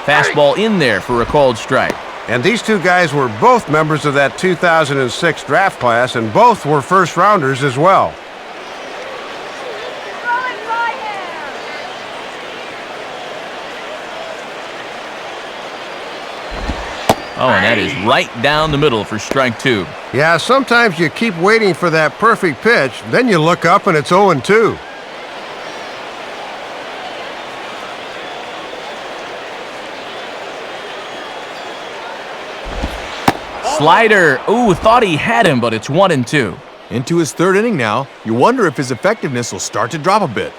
Fastball in there for a called strike. And these two guys were both members of that 2006 draft class, and both were first-rounders as well. Oh, and that is right down the middle for strike 2. Yeah, sometimes you keep waiting for that perfect pitch, then you look up and it's 0-2. Slider. Ooh, thought he had him, but it's 1-2. Into his 3rd inning now. You wonder if his effectiveness will start to drop a bit.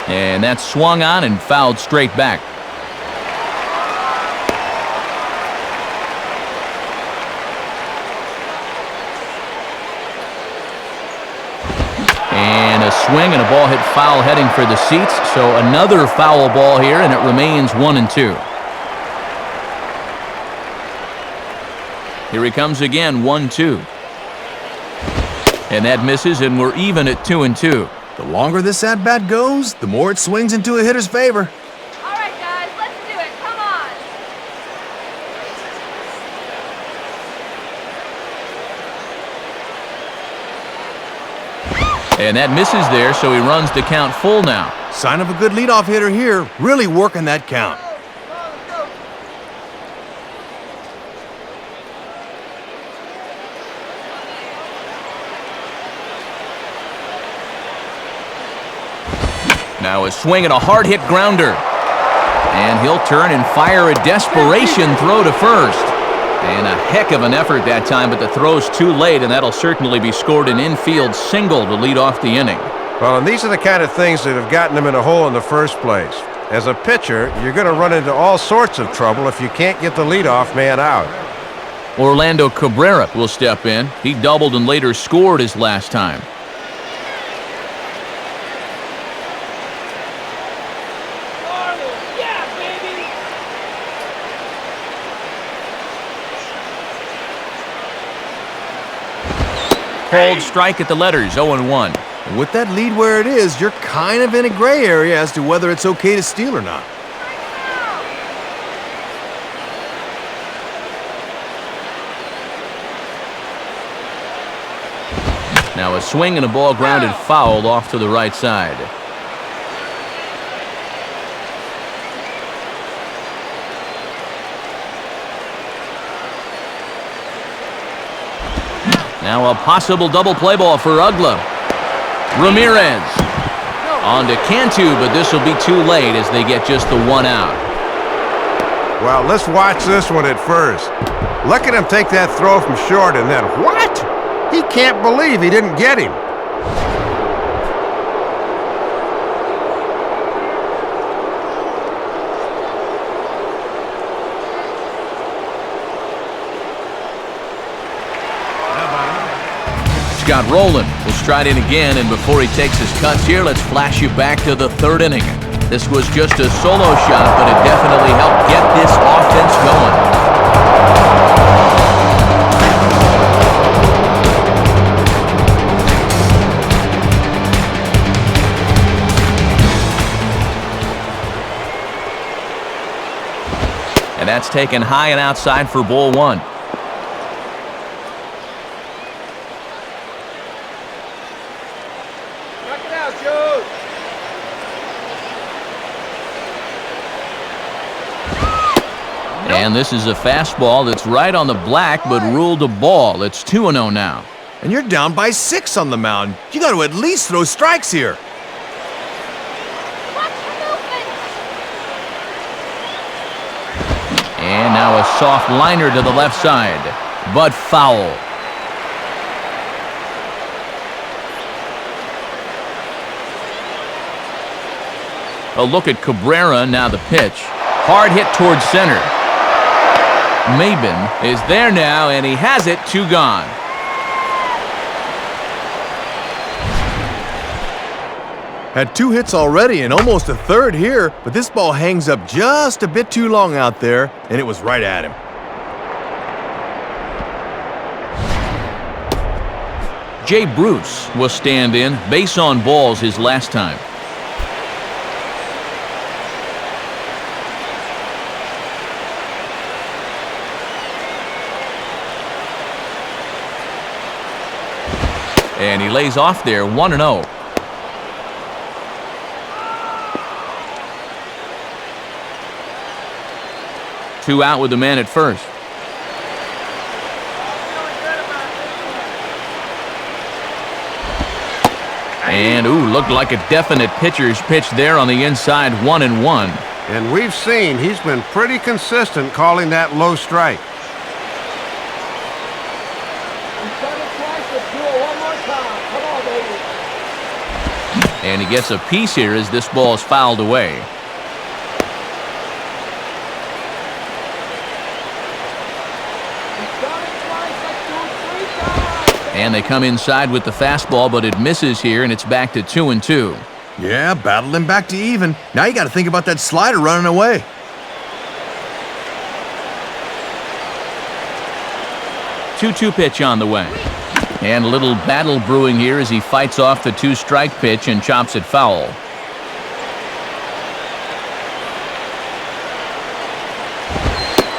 And that's swung on and fouled straight back. And a swing and a ball hit foul heading for the seats. So another foul ball here, and it remains 1-2. Here he comes again, 1-2. And that misses, and we're even at 2-2. The longer this at-bat goes, the more it swings into a hitter's favor. All right, guys, let's do it. Come on. And that misses there, so he runs the count full now. Sign of a good leadoff hitter here, really working that count. Now a swing and a hard-hit grounder. And he'll turn and fire a desperation throw to first. And a heck of an effort that time, but the throw's too late, and that'll certainly be scored an infield single to lead off the inning. Well, and these are the kind of things that have gotten him in a hole in the first place. As a pitcher, you're going to run into all sorts of trouble if you can't get the leadoff man out. Orlando Cabrera will step in. He doubled and later scored his last time. Marlins, yeah, baby! Called strike at the letters, 0-1. And with that lead where it is, you're kind of in a gray area as to whether it's okay to steal or not. Now a swing and a ball grounded foul off to the right side. Now a possible double play ball for Ugla. Ramirez on to Cantu, but this will be too late as they get just the one out. Well, let's watch this one at first. Look at him take that throw from short and then what? He can't believe he didn't get him. Scott Rowland will stride in again, and before he takes his cuts here, let's flash you back to the third inning. This was just a solo shot, but it definitely helped get this offense going. And that's taken high and outside for ball one. And this is a fastball that's right on the black, but ruled a ball. It's 2-0 now. And you're down by 6 on the mound. You got to at least throw strikes here. Watch the movement! And now a soft liner to the left side, but foul. A look at Cabrera, now the pitch. Hard hit towards center. Maben is there now, and he has it, 2 gone. Had 2 hits already and almost a third here, but this ball hangs up just a bit too long out there, and it was right at him. Jay Bruce will stand in, base on balls his last time. And he lays off there, 1-0. Two out with the man at first. And, looked like a definite pitcher's pitch there on the inside, 1-1. And we've seen he's been pretty consistent calling that low strike. And he gets a piece here as this ball is fouled away. And they come inside with the fastball, but it misses here, and it's back to 2-2. Yeah, battling back to even. Now you got to think about that slider running away. Two pitch on the way. And a little battle brewing here as he fights off the 2-strike pitch and chops it foul.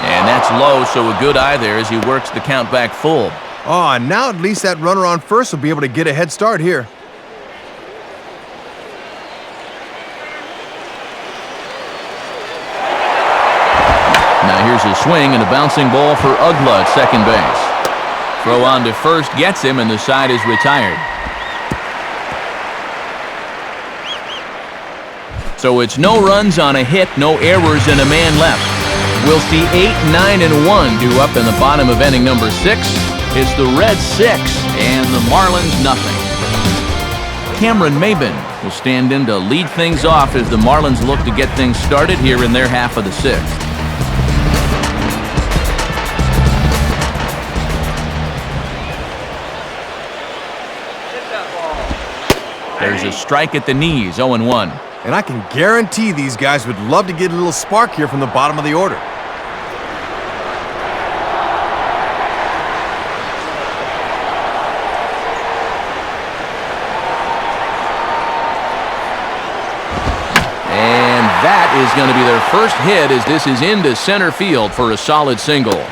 And that's low, so a good eye there as he works the count back full. Oh, and now at least that runner on first will be able to get a head start here. Now here's a swing and a bouncing ball for Ugla at second base. Throw on to first gets him, and the side is retired. So it's no runs on a hit, no errors, and a man left. We'll see 8, 9, and 1 due up in the bottom of inning number 6. It's the Reds 6 and the Marlins nothing. Cameron Maben will stand in to lead things off as the Marlins look to get things started here in their half of the sixth. There's a strike at the knees, 0-1. And I can guarantee these guys would love to get a little spark here from the bottom of the order. And that is going to be their first hit as this is into center field for a solid single.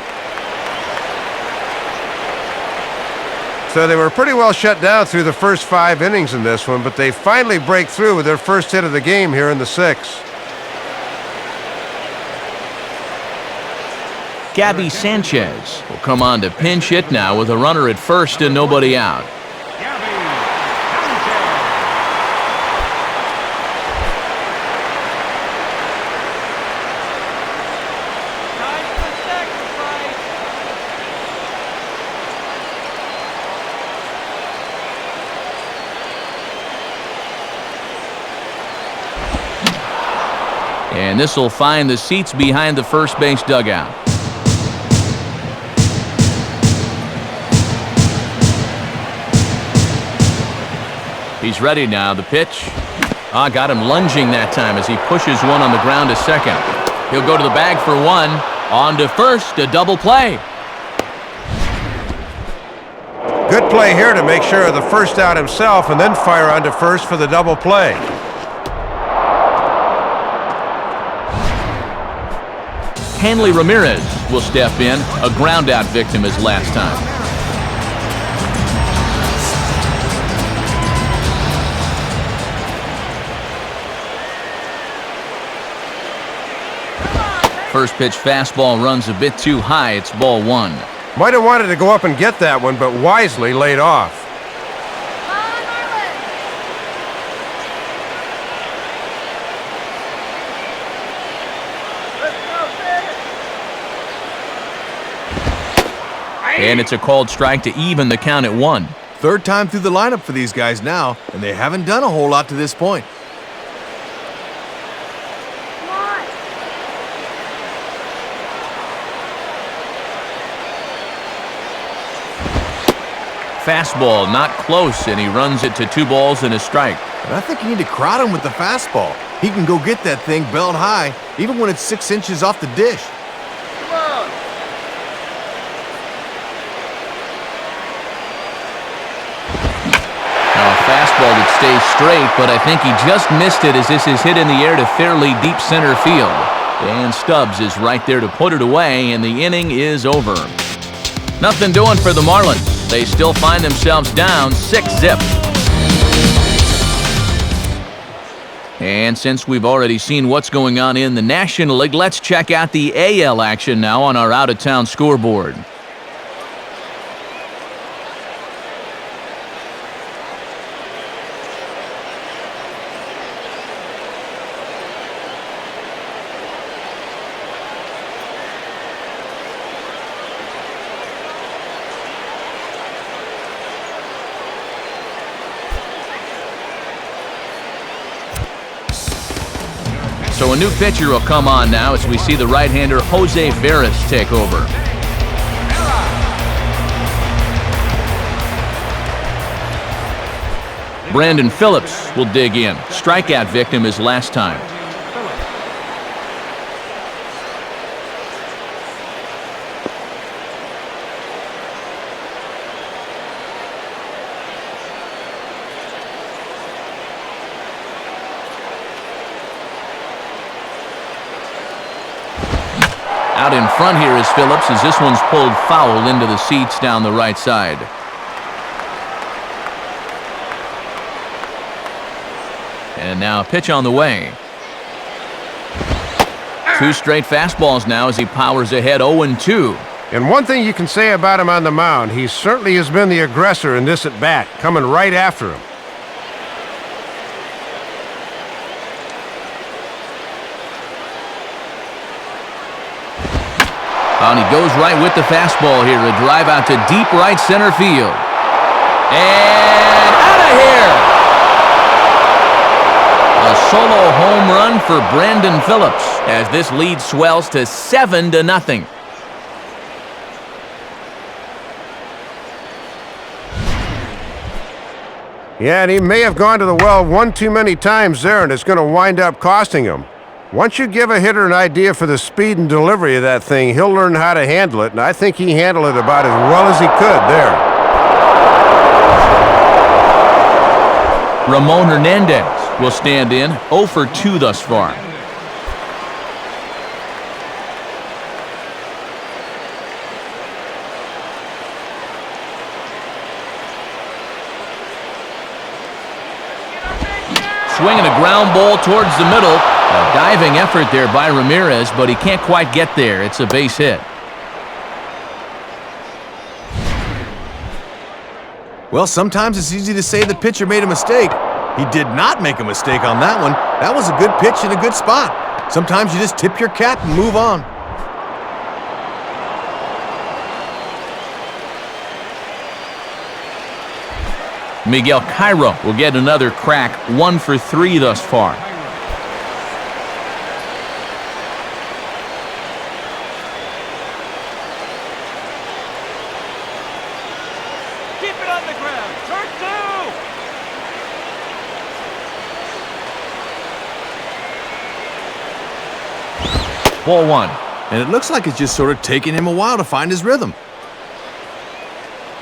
So they were pretty well shut down through the first 5 innings in this one, but they finally break through with their first hit of the game here in the 6th. Gabby Sanchez will come on to pinch hit now with a runner at first and nobody out. And this will find the seats behind the first base dugout. He's ready now. The pitch. Got him lunging that time as he pushes one on the ground to second. He'll go to the bag for one. On to first, a double play. Good play here to make sure of the first out himself and then fire onto first for the double play. Hanley Ramirez will step in, a ground-out victim as last time. First pitch fastball runs a bit too high. It's ball 1. Might have wanted to go up and get that one, but wisely laid off. And it's a called strike to even the count at 1. Third time through the lineup for these guys now, and they haven't done a whole lot to this point. Fastball not close, and he runs it to 2 balls and a strike. But I think you need to crowd him with the fastball. He can go get that thing belt high, even when it's 6 inches off the dish. Fastball that stays straight, but I think he just missed it as this is hit in the air to fairly deep center field. And Stubbs is right there to put it away, and the inning is over. Nothing doing for the Marlins. They still find themselves down 6-0. And since we've already seen what's going on in the National League, let's check out the AL action now on our out-of-town scoreboard. So a new pitcher will come on now as we see the right-hander Jose Veras take over. Brandon Phillips will dig in. Strikeout victim as last time. Out in front here is Phillips as this one's pulled foul into the seats down the right side. And now a pitch on the way. 2 straight fastballs now as he powers ahead 0-2. And one thing you can say about him on the mound, he certainly has been the aggressor in this at-bat, coming right after him. And he goes right with the fastball here. A drive out to deep right center field. And out of here! solo home run for Brandon Phillips as this lead swells to 7-0. Yeah, and he may have gone to the well one too many times there, and it's going to wind up costing him. Once you give a hitter an idea for the speed and delivery of that thing, he'll learn how to handle it, and I think he handled it about as well as he could there. Ramon Hernandez will stand in 0 for 2 thus far. Swinging a ground ball towards the middle. A diving effort there by Ramirez, but he can't quite get there. It's a base hit. Well, sometimes it's easy to say the pitcher made a mistake. He did not make a mistake on that one. That was a good pitch in a good spot. Sometimes you just tip your cap and move on. Miguel Cairo will get another crack, 1 for 3 thus far. Keep it on the ground. Turn 2. Ball 1. And it looks like it's just sort of taking him a while to find his rhythm.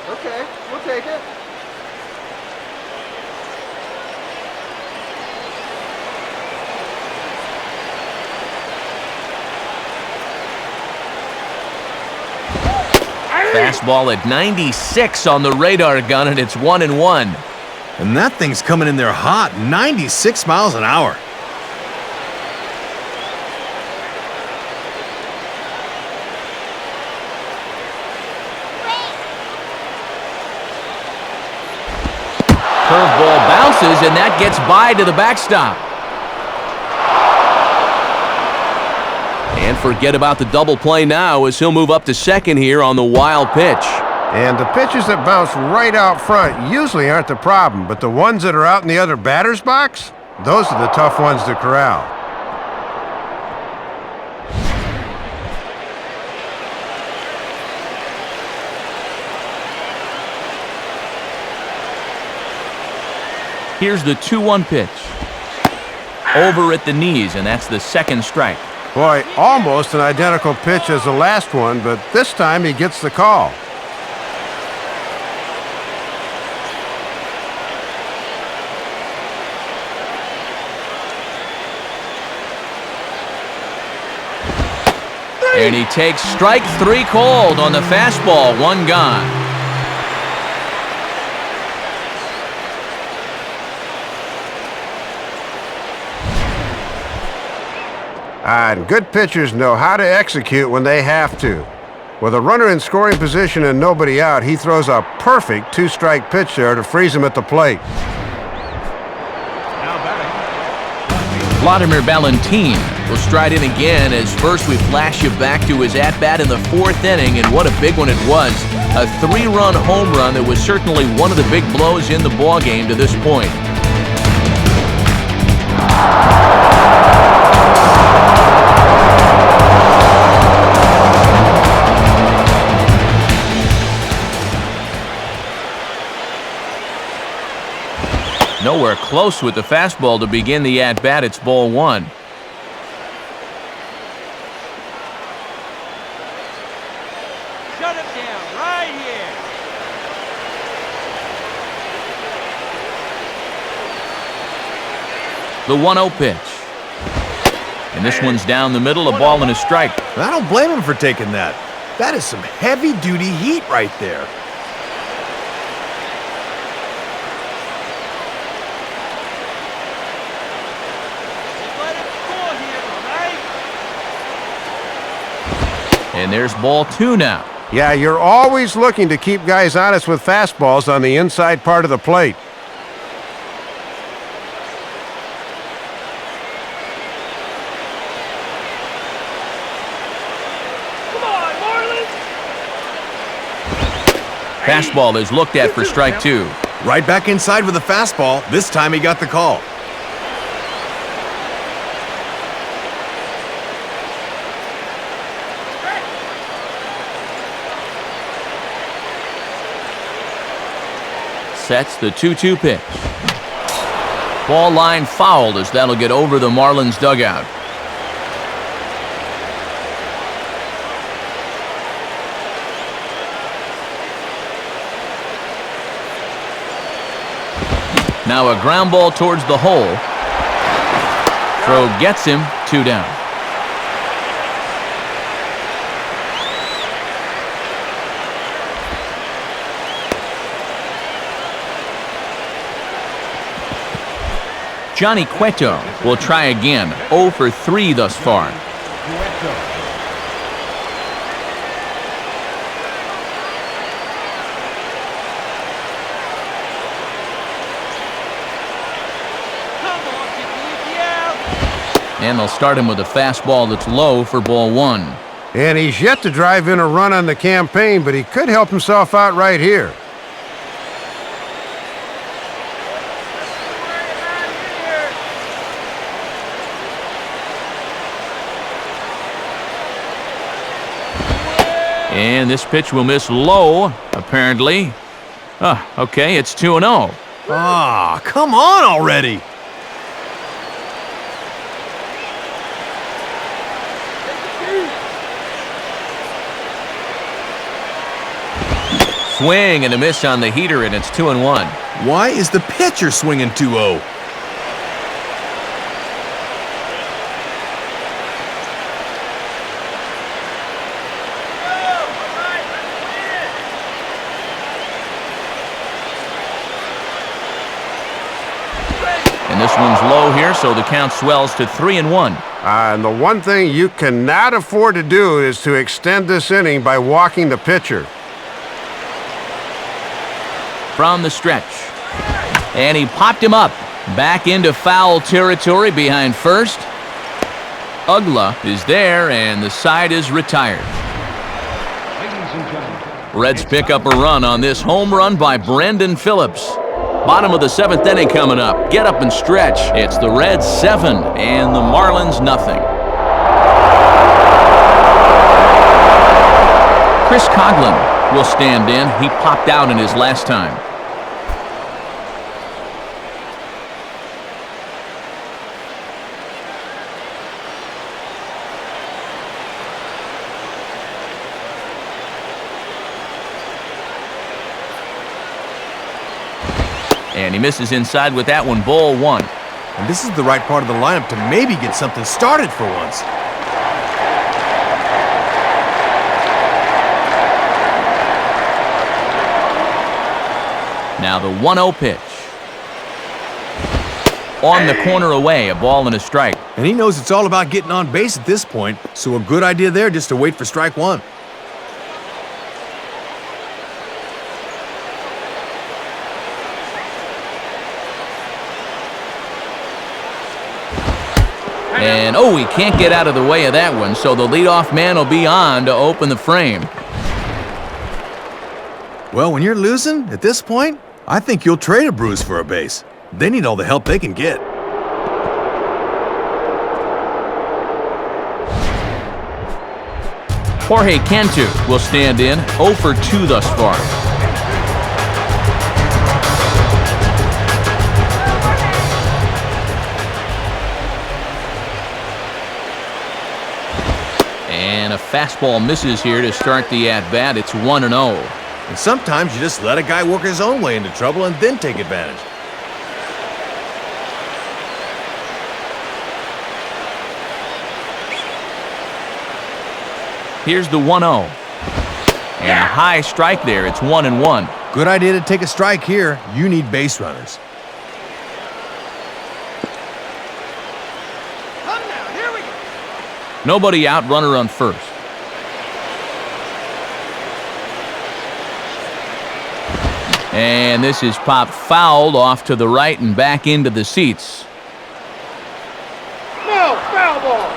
Okay, we'll take it. Fastball at 96 on the radar gun, and it's 1-1. And that thing's coming in there hot, 96 miles an hour. Curveball bounces, and that gets by to the backstop. And forget about the double play now as he'll move up to second here on the wild pitch. And the pitches that bounce right out front usually aren't the problem, but the ones that are out in the other batter's box, those are the tough ones to corral. Here's the 2-1 pitch. Over at the knees, and that's the second strike. Boy, almost an identical pitch as the last one, but this time he gets the call. And he takes strike 3 called on the fastball, 1 gone. And good pitchers know how to execute when they have to. With a runner in scoring position and nobody out, he throws a perfect 2-strike pitch there to freeze him at the plate. Now batting. Vladimir Valentin will stride in again as first we flash you back to his at-bat in the 4th inning, and what a big one it was. A 3-run home run that was certainly one of the big blows in the ballgame to this point. Nowhere close with the fastball to begin the at-bat. It's ball 1. Shut him down right here. The 1-0 pitch. And this one's down the middle, a ball and a strike. I don't blame him for taking that. That is some heavy-duty heat right there. And there's ball 2 now. Yeah, you're always looking to keep guys honest with fastballs on the inside part of the plate. Come on, Marlins! Fastball is looked at for strike 2. Right back inside with a fastball. This time he got the call. Sets the 2-2 pitch. Ball line fouled as that'll get over the Marlins dugout. Now a ground ball towards the hole. Throw gets him, 2 down. Johnny Cueto will try again, 0 for 3 thus far. And they'll start him with a fastball that's low for ball 1. And he's yet to drive in a run on the campaign, but he could help himself out right here. And this pitch will miss low, apparently. Okay, it's 2-0. Ah, come on already! Swing and a miss on the heater, and it's 2-1. Why is the pitcher swinging 2-0? And this one's low here, so the count swells to 3-1. And the one thing you cannot afford to do is to extend this inning by walking the pitcher. From the stretch. And he popped him up. Back into foul territory behind first. Ugla is there, and the side is retired. Reds pick up a run on this home run by Brendan Phillips. Bottom of the 7th inning coming up. Get up and stretch. It's the Reds 7 and the Marlins nothing. Chris Coughlin will stand in. He popped out in his last time. And he misses inside with that one, ball 1. And this is the right part of the lineup to maybe get something started for once. Now the 1-0 pitch. On the corner away, a ball and a strike. And he knows it's all about getting on base at this point, so a good idea there just to wait for strike 1. And, he can't get out of the way of that one, so the leadoff man will be on to open the frame. Well, when you're losing, at this point, I think you'll trade a Bruce for a base. They need all the help they can get. Jorge Cantu will stand in, 0 for 2 thus far. And a fastball misses here to start the at-bat. It's 1-0. And sometimes you just let a guy work his own way into trouble and then take advantage. Here's the 1-0. And a high strike there. It's 1-1. Good idea to take a strike here. You need base runners. Nobody out, runner on first. And this is popped fouled off to the right and back into the seats. No, foul ball.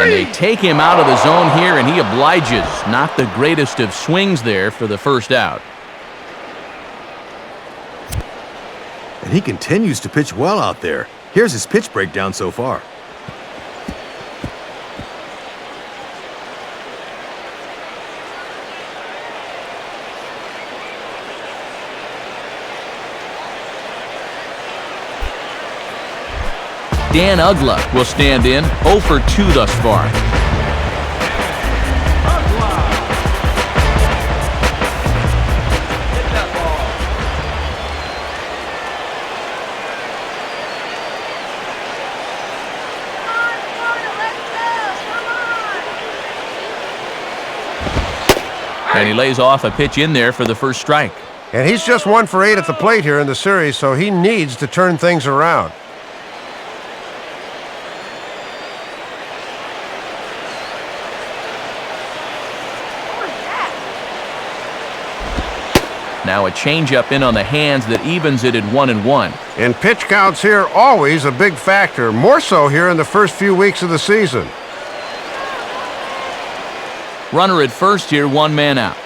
And they take him out of the zone here, and he obliges. Not the greatest of swings there for the first out. And he continues to pitch well out there. Here's his pitch breakdown so far. Dan Ugla will stand in, 0 for 2 thus far. And he lays off a pitch in there for the first strike. And he's just 1 for 8 at the plate here in the series, so he needs to turn things around. Now a changeup in on the hands that evens it at 1-1. And pitch counts here always a big factor, more so here in the first few weeks of the season. Runner at first here, 1 man out.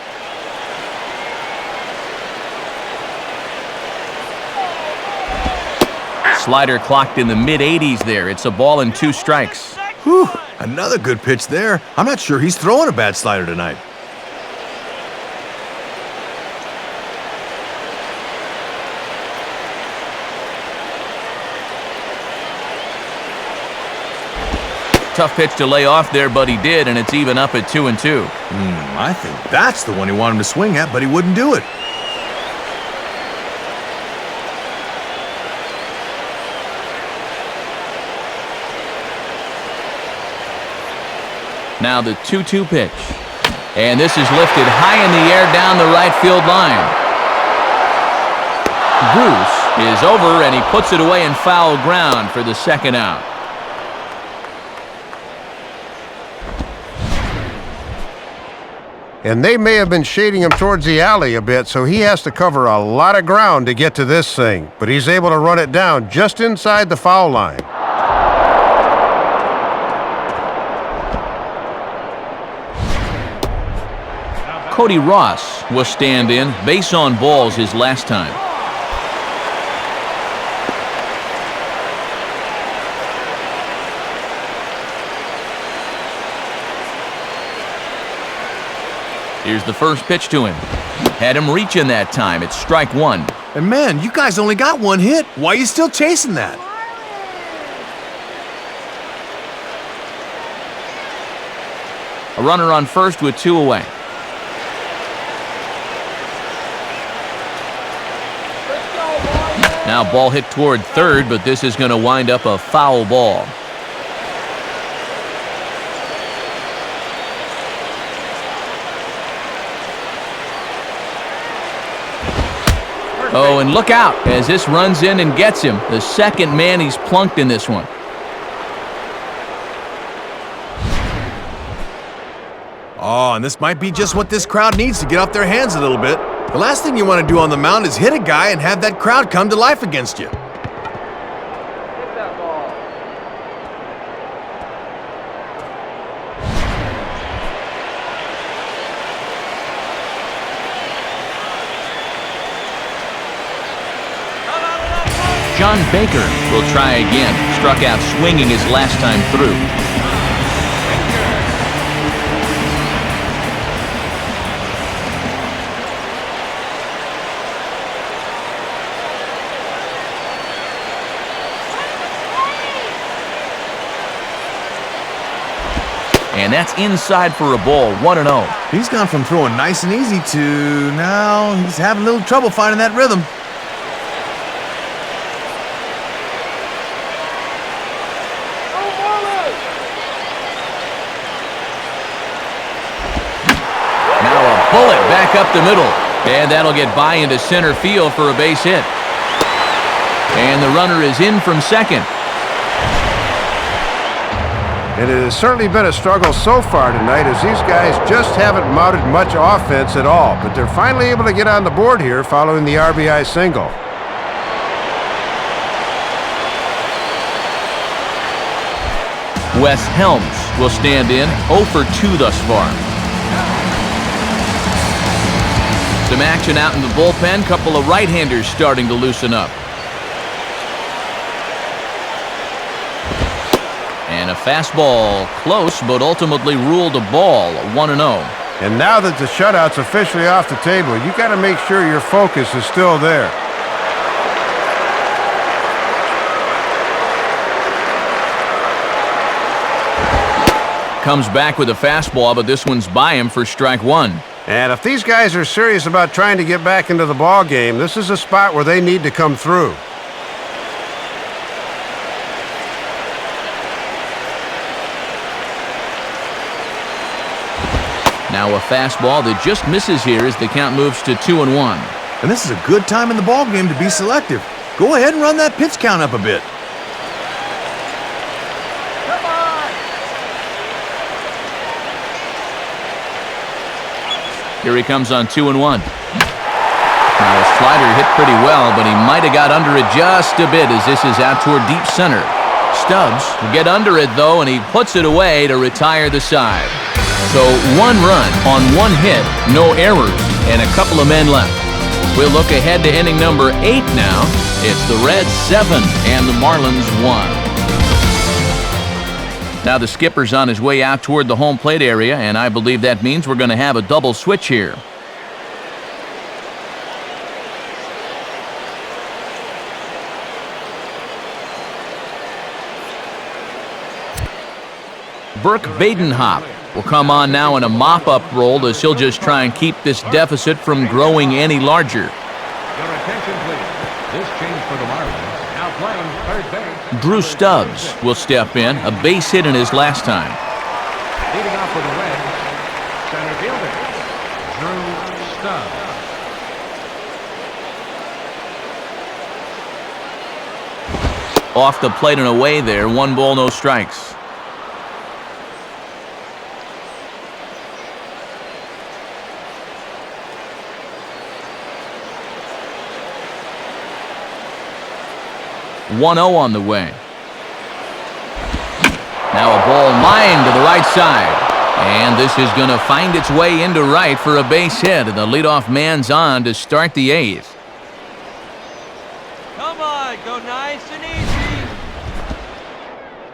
Slider clocked in the mid-80s there. It's a ball and 2 strikes. Whew, another good pitch there. I'm not sure he's throwing a bad slider tonight. Tough pitch to lay off there, but he did, and it's even up at 2-2. I think that's the one he wanted to swing at, but he wouldn't do it. Now the 2-2 pitch. And this is lifted high in the air down the right field line. Bruce is over, and he puts it away in foul ground for the second out. And they may have been shading him towards the alley a bit, so he has to cover a lot of ground to get to this thing. But he's able to run it down just inside the foul line. Cody Ross will stand in, base on balls his last time. Here's the first pitch to him. Had him reaching that time. It's strike 1. And man, you guys only got 1 hit. Why are you still chasing that? A runner on first with 2 away. Now ball hit toward third, but this is going to wind up a foul ball. Oh, and look out as this runs in and gets him. The second man he's plunked in this one. Oh, and this might be just what this crowd needs to get off their hands a little bit. The last thing you want to do on the mound is hit a guy and have that crowd come to life against you. John Baker will try again. Struck out swinging his last time through. And that's inside for a ball, 1-0. He's gone from throwing nice and easy to now he's having a little trouble finding that rhythm. Bullet back up the middle, and that'll get by into center field for a base hit. And the runner is in from second. And it has certainly been a struggle so far tonight, as these guys just haven't mounted much offense at all. But they're finally able to get on the board here following the RBI single. Wes Helms will stand in, 0 for 2 thus far. Some action out in the bullpen. Couple of right-handers starting to loosen up. And a fastball close, but ultimately ruled a ball, 1-0. And now that the shutout's officially off the table, you got to make sure your focus is still there. comes back with a fastball, but this one's by him for strike one. And if these guys are serious about trying to get back into the ball game, this is a spot where they need to come through. Now a fastball that just misses here as the count moves to 2-1. And this is a good time in the ball game to be selective. Go ahead and run that pitch count up a bit. Come on! Here he comes on 2-1. Now his slider hit pretty well, but he might have got under it just a bit as this is out toward deep center. Stubbs will get under it though, and he puts it away to retire the side. So 1 run on 1 hit, no errors, and a couple of men left. We'll look ahead to inning number 8 now. It's the Reds 7 and the Marlins 1. Now the skipper's on his way out toward the home plate area, and I believe that means we're going to have a double switch here. Burke Badenhop will come on now in a mop-up role as he'll just try and keep this deficit from growing any larger. Your attention, please. This change for the Marlins. Now playing third base. Drew Stubbs will step in, a base hit in his last time. Leading off for the Reds, center fielder, Drew Stubbs. Off the plate and away there, 1 ball, no strikes. .1-0 on the way. Now a ball lined to the right side. And this is going to find its way into right for a base hit. And the leadoff man's on to start the 8th. Come on, go nice and easy.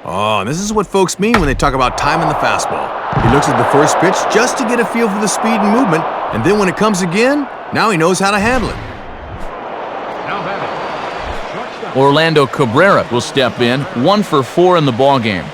Oh, and this is what folks mean when they talk about timing the fastball. He looks at the first pitch just to get a feel for the speed and movement, and then when it comes again, now he knows how to handle it. Now batting, shortstop. Orlando Cabrera will step in, 1 for 4 in the ballgame.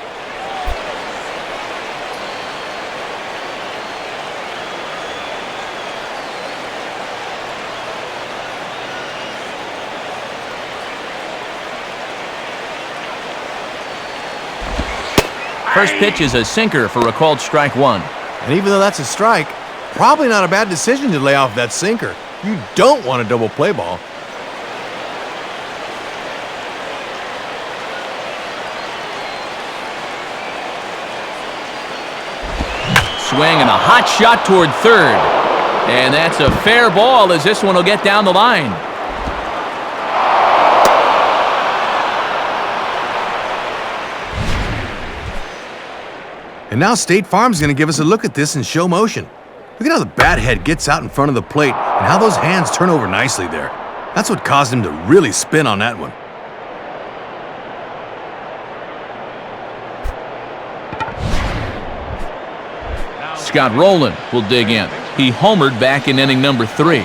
First pitch is a sinker for a called strike 1. And even though that's a strike, probably not a bad decision to lay off that sinker. You don't want a double play ball. Swing and a hot shot toward third. And that's a fair ball as this one will get down the line. And now State Farm's going to give us a look at this in show motion. Look at how the bat head gets out in front of the plate and how those hands turn over nicely there. That's what caused him to really spin on that one. Scott Rowland will dig in. He homered back in inning number 3.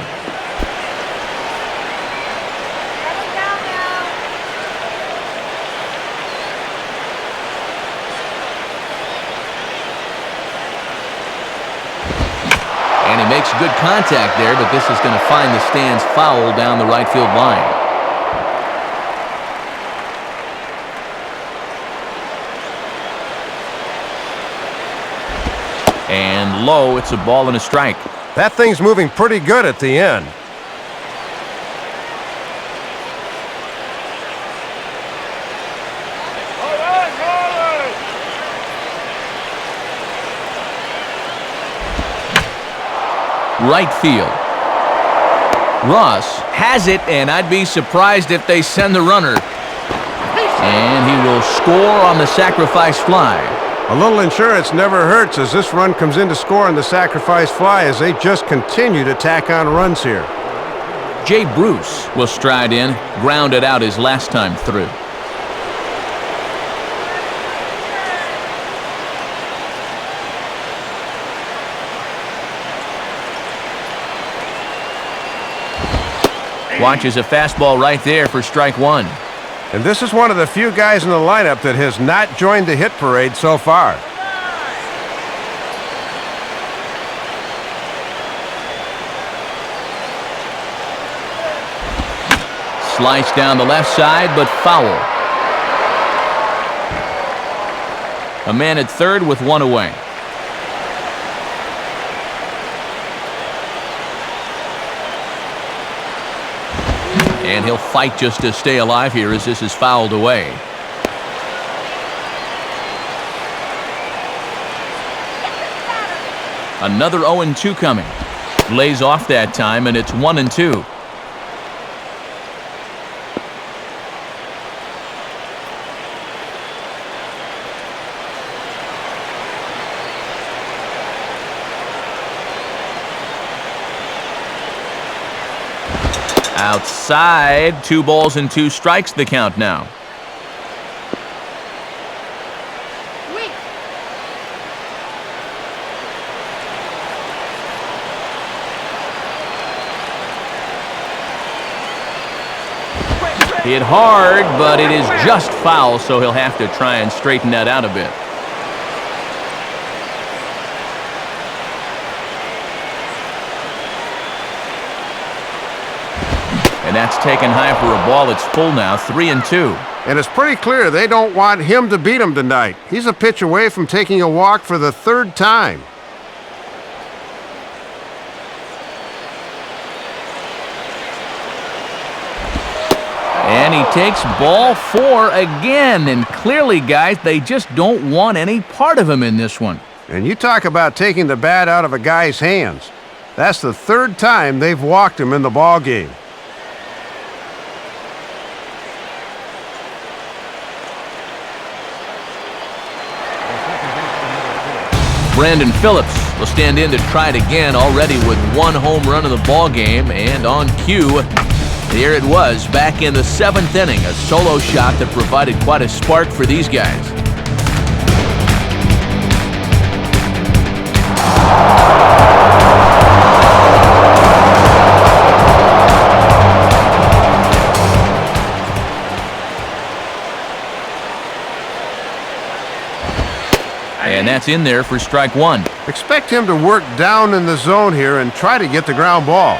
And he makes good contact there, but this is going to find the stands foul down the right field line. And low, it's a ball and a strike. That thing's moving pretty good at the end. Right field. Ross has it, and I'd be surprised if they send the runner. And he will score on the sacrifice fly. A little insurance never hurts as this run comes in to score on the sacrifice fly as they just continue to tack on runs here. Jay Bruce will stride in, grounded out his last time through. Watches a fastball right there for strike 1. And this is one of the few guys in the lineup that has not joined the hit parade so far. Sliced down the left side, but foul. A man at third with one away. And he'll fight just to stay alive here as this is fouled away. Another 0-2 coming. Lays off that time, and it's 1-2. Outside, 2 balls and 2 strikes the count now. Hit hard, but it is just foul, so he'll have to try and straighten that out a bit. And that's taken high for a ball. It's full now, 3-2. And it's pretty clear they don't want him to beat him tonight. He's a pitch away from taking a walk for the 3rd time. And he takes ball 4 again. And clearly, guys, they just don't want any part of him in this one. And you talk about taking the bat out of a guy's hands. That's the 3rd time they've walked him in the ball game. Brandon Phillips will stand in to try it again, already with 1 home run in the ball game. And on cue, here it was back in the 7th inning, a solo shot that provided quite a spark for these guys. And that's in there for strike 1. Expect him to work down in the zone here and try to get the ground ball.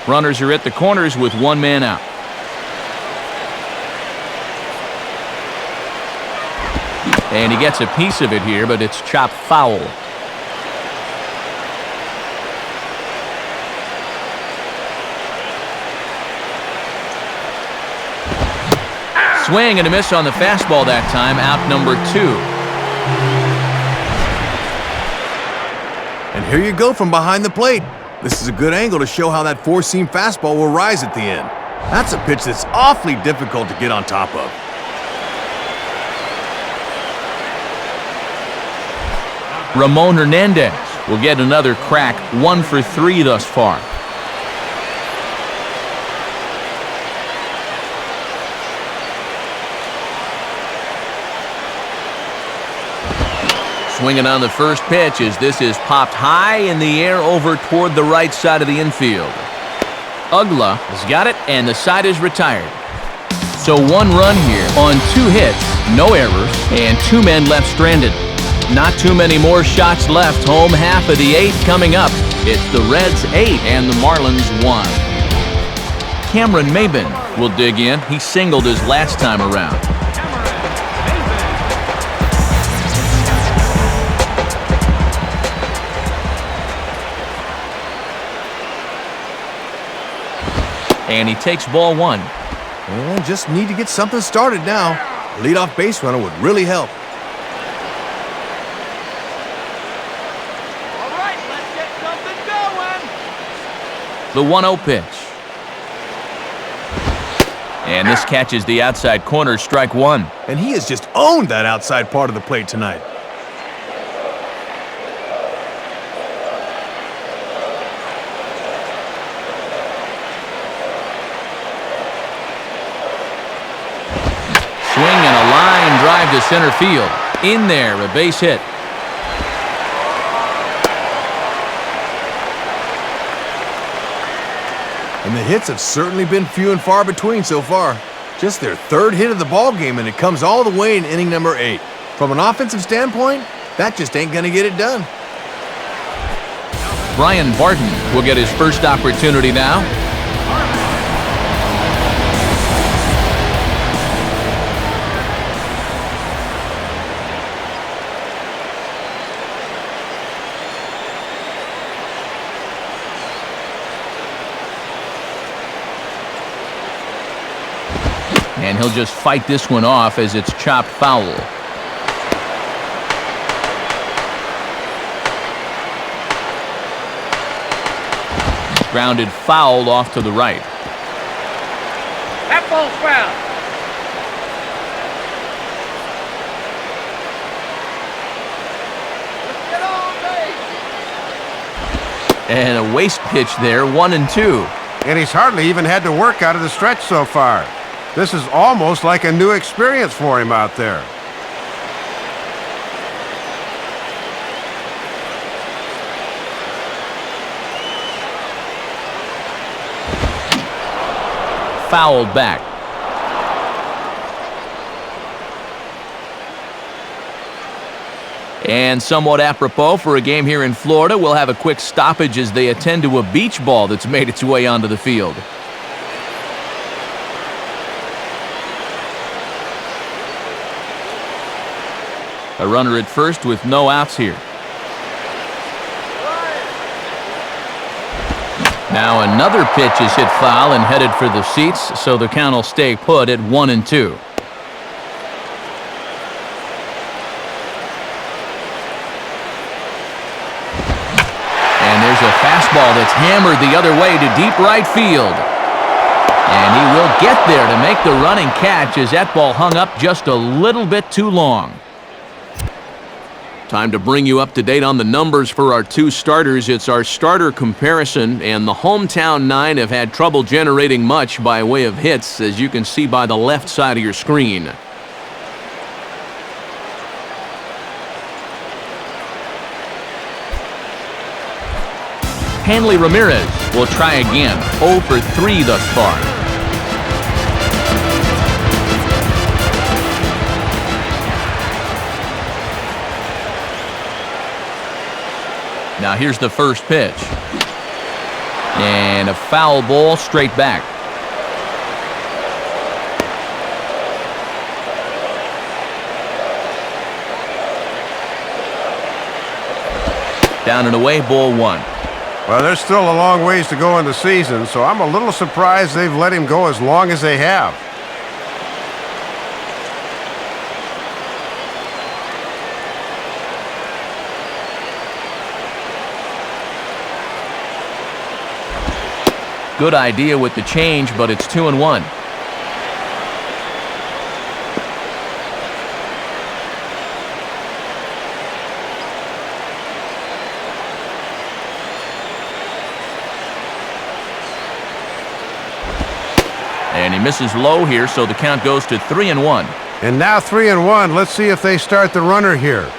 Runners are at the corners with 1 man out. And he gets a piece of it here, but it's chopped foul. Swing and a miss on the fastball that time, out number 2. And here you go from behind the plate. This is a good angle to show how that 4-seam fastball will rise at the end. That's a pitch that's awfully difficult to get on top of. Ramon Hernandez will get another crack, 1 for 3 thus far. Swinging on the first pitch as this is popped high in the air over toward the right side of the infield. Ugla has got it, and the side is retired. So 1 run here on 2 hits, no errors, and 2 men left stranded. Not too many more shots left. Home half of the 8th coming up. It's the Reds 8 and the Marlins 1. Cameron Maben will dig in. He singled his last time around. And he takes ball 1. And just need to get something started now. A leadoff base runner would really help. All right, let's get something going. The 1-0 pitch. And this catches the outside corner, strike 1. And he has just owned that outside part of the plate tonight. Swing and a line drive to center field. In there, a base hit. And the hits have certainly been few and far between so far. Just their 3rd hit of the ball game, and it comes all the way in inning number 8. From an offensive standpoint, that just ain't going to get it done. Brian Barton will get his first opportunity now. And he'll just fight this one off as it's chopped foul. Grounded foul off to the right. That ball's foul. Let's get on base. And a waste pitch there, 1-2. And he's hardly even had to work out of the stretch so far. This is almost like a new experience for him out there. Fouled back. And somewhat apropos for a game here in Florida, we'll have a quick stoppage as they attend to a beach ball that's made its way onto the field. A runner at first with no outs here. Now another pitch is hit foul and headed for the seats, so the count will stay put at 1-2. And there's a fastball that's hammered the other way to deep right field. And he will get there to make the running catch as that ball hung up just a little bit too long. Time to bring you up to date on the numbers for our two starters. It's our starter comparison, and the hometown nine have had trouble generating much by way of hits, as you can see by the left side of your screen. Hanley Ramirez will try again, 0 for 3 thus far. Now here's the first pitch. And a foul ball straight back. Down and away, ball 1. Well, there's still a long ways to go in the season, so I'm a little surprised they've let him go as long as they have. Good idea with the change, but it's 2-1. And he misses low here, so the count goes to 3-1. And now 3-1. Let's see if they start the runner here.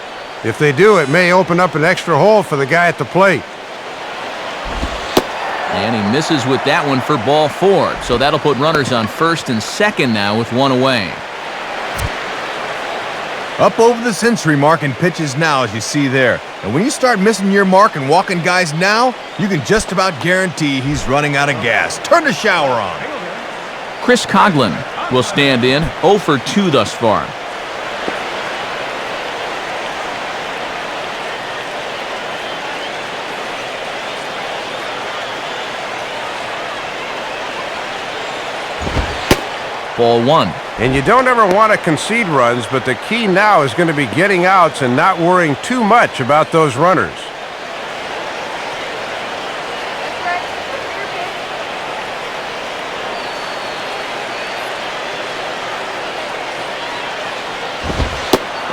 If they do, it may open up an extra hole for the guy at the plate. And he misses with that one for ball 4. So that'll put runners on first and second now with one away. Up over the century mark in pitches now, as you see there. And when you start missing your mark and walking guys now, you can just about guarantee he's running out of gas. Turn the shower on. Chris Coughlin will stand in, 0 for 2 thus far. Ball 1. And you don't ever want to concede runs, but the key now is going to be getting outs and not worrying too much about those runners.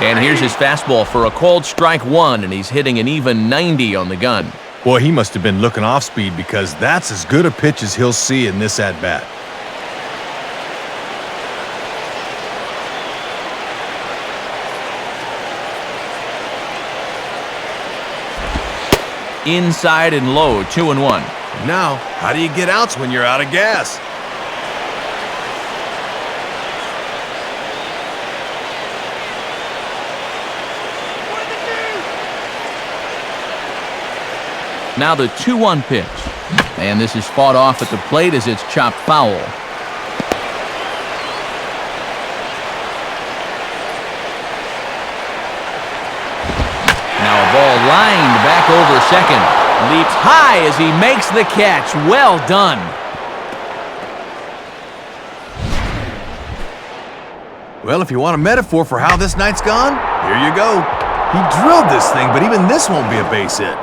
And here's his fastball for a called strike 1, and he's hitting an even 90 on the gun. Boy, he must have been looking off speed, because that's as good a pitch as he'll see in this at-bat. Inside and low, 2-1. Now, how do you get outs when you're out of gas? Now the 2-1 pitch. And this is fought off at the plate as it's chopped foul. Now a ball lined back over second. Leaps high as he makes the catch. Well done. Well, if you want a metaphor for how this night's gone, here you go. He drilled this thing, but even this won't be a base hit.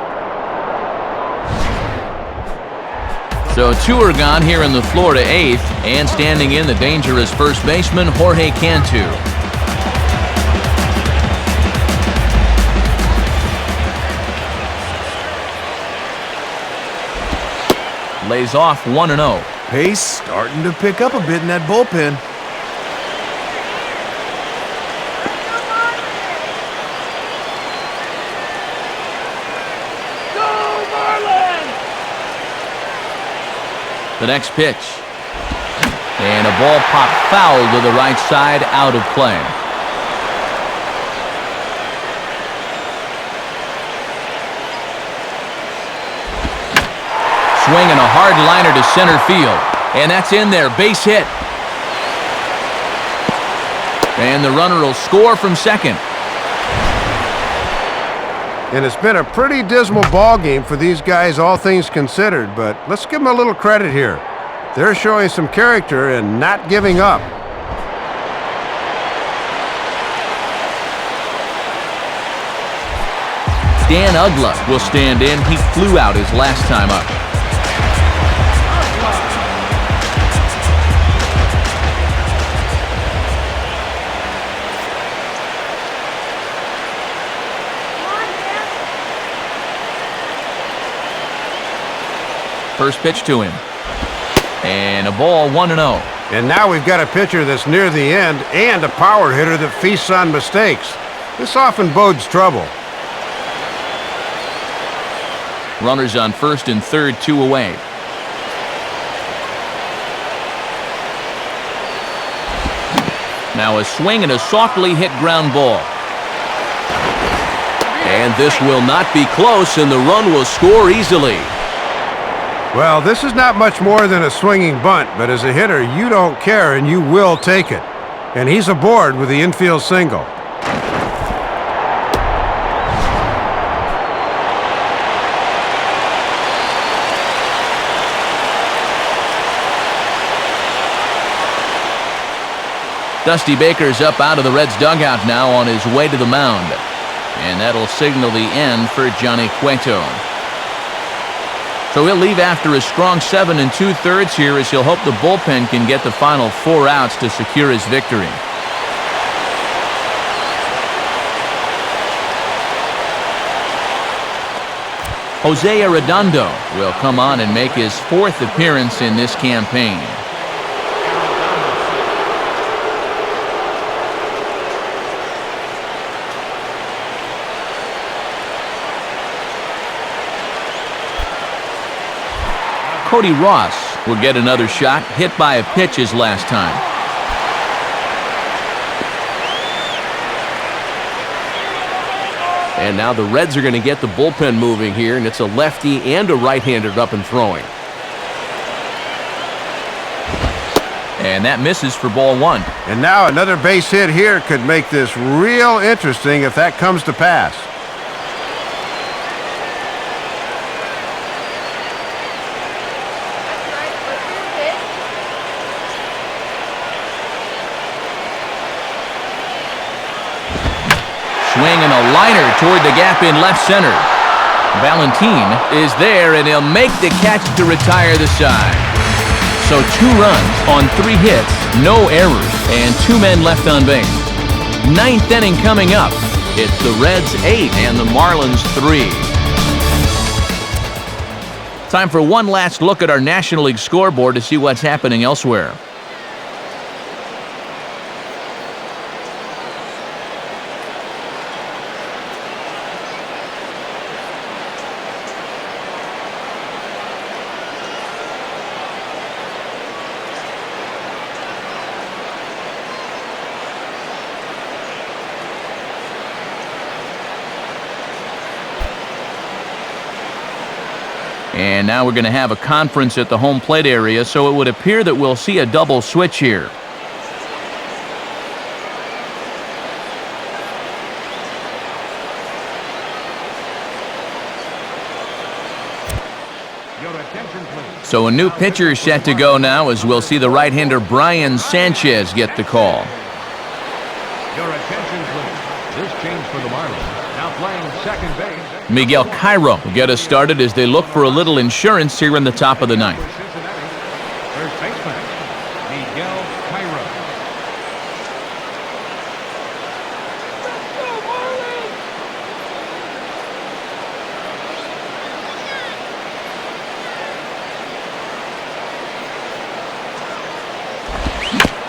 So 2 are gone here in the Florida 8th, and standing in the dangerous first baseman, Jorge Cantu. Lays off 1-0. Pace starting to pick up a bit in that bullpen. The next pitch. And a ball popped foul to the right side, out of play. Swinging a hard liner to center field. And that's in there, base hit. And the runner will score from second. And it's been a pretty dismal ball game for these guys, all things considered, but let's give them a little credit here. They're showing some character and not giving up. Dan Ugla will stand in. He flew out his last time up. First pitch to him. And a ball, 1-0. And now we've got a pitcher that's near the end and a power hitter that feasts on mistakes. This often bodes trouble. Runners on first and third, 2 away. Now a swing and a softly hit ground ball. And this will not be close, and the run will score easily. Well, this is not much more than a swinging bunt, but as a hitter, you don't care and you will take it. And he's aboard with the infield single. Dusty Baker's up out of the Reds dugout now on his way to the mound. And that'll signal the end for Johnny Cueto. So he'll leave after a strong 7 2/3 here, as he'll hope the bullpen can get the final 4 outs to secure his victory. Jose Arredondo will come on and make his 4th appearance in this campaign. Cody Ross will get another shot, hit by a pitch his last time. And now the Reds are going to get the bullpen moving here, and it's a lefty and a right-hander up and throwing. And that misses for ball 1. And now another base hit here could make this real interesting if that comes to pass. Swinging a liner toward the gap in left center. Valentin is there, and he'll make the catch to retire the side. So 2 runs on 3 hits, no errors, and 2 men left on base. 9th inning coming up. It's the Reds 8 and the Marlins 3. Time for one last look at our National League scoreboard to see what's happening elsewhere. And now we're going to have a conference at the home plate area, so it would appear that we'll see a double switch here. So a new pitcher is set to go now, as we'll see the right-hander Brian Sanchez get the call. Your attention, please. This change for the Marlins. Now playing second base. Miguel Cairo will get us started as they look for a little insurance here in the top of the ninth. First baseman, Miguel Cairo.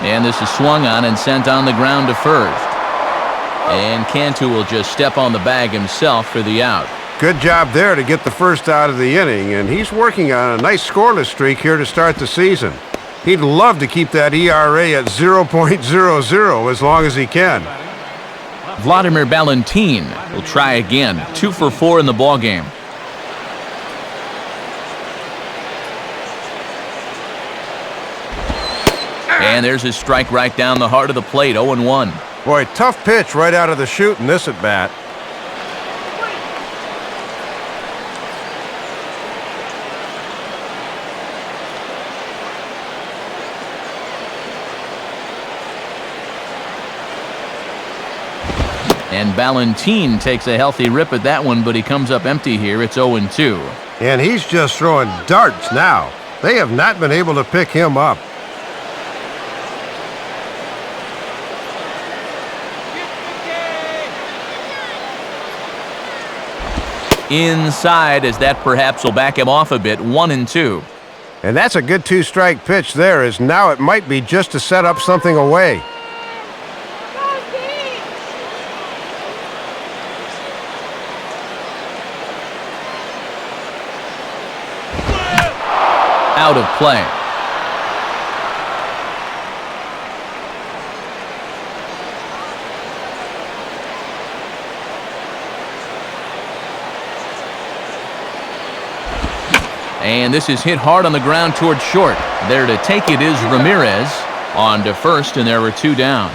And this is swung on and sent on the ground to first. And Cantu will just step on the bag himself for the out. Good job there to get the first out of the inning, and he's working on a nice scoreless streak here to start the season. He'd love to keep that ERA at 0.00 as long as he can. Vladimir Valentin will try again. 2 for 4 in the ballgame. And there's his strike right down the heart of the plate, 0-1. Boy, tough pitch right out of the chute in this at-bat. And Valentin takes a healthy rip at that one, but he comes up empty here. It's 0-2. And he's just throwing darts now. They have not been able to pick him up. Inside, as that perhaps will back him off a bit, 1-2. And that's a good two-strike pitch there, as now it might be just to set up something away. Out of play. And this is hit hard on the ground toward short. There to take it is Ramirez. On to first, and there were 2 down.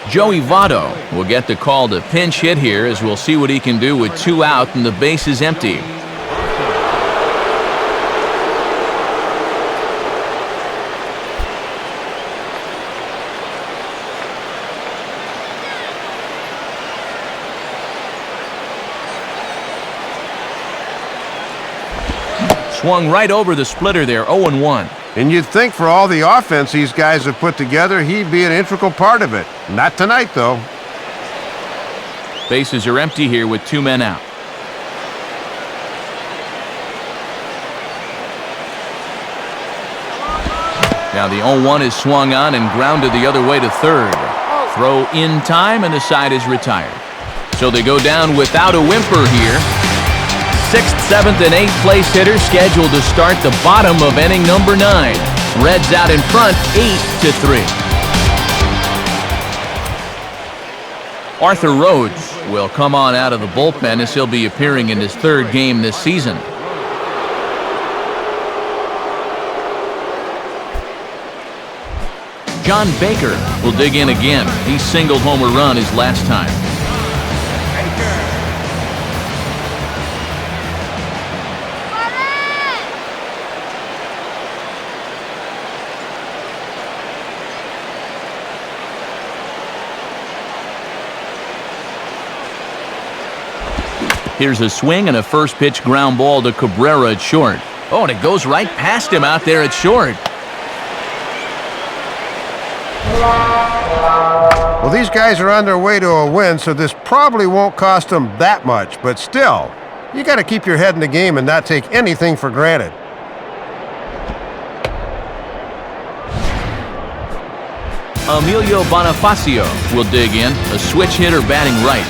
Joey Votto will get the call to pinch hit here, as we'll see what he can do with 2 out and the base is empty. Swung right over the splitter there, 0-1. And you'd think for all the offense these guys have put together, he'd be an integral part of it. Not tonight, though. Bases are empty here with 2 men out. Now the 0-1 is swung on and grounded the other way to third. Throw in time, and the side is retired. So they go down without a whimper here. 6th, 7th, and 8th place hitters scheduled to start the bottom of inning number 9. Reds out in front, 8-3. Arthur Rhodes will come on out of the bullpen, as he'll be appearing in his 3rd game this season. John Baker will dig in again. He singled home a run his last time. Here's a swing and a first pitch ground ball to Cabrera at short. Oh, and it goes right past him out there at short. Well, these guys are on their way to a win, so this probably won't cost them that much. But still, you got to keep your head in the game and not take anything for granted. Emilio Bonifacio will dig in, a switch hitter batting right.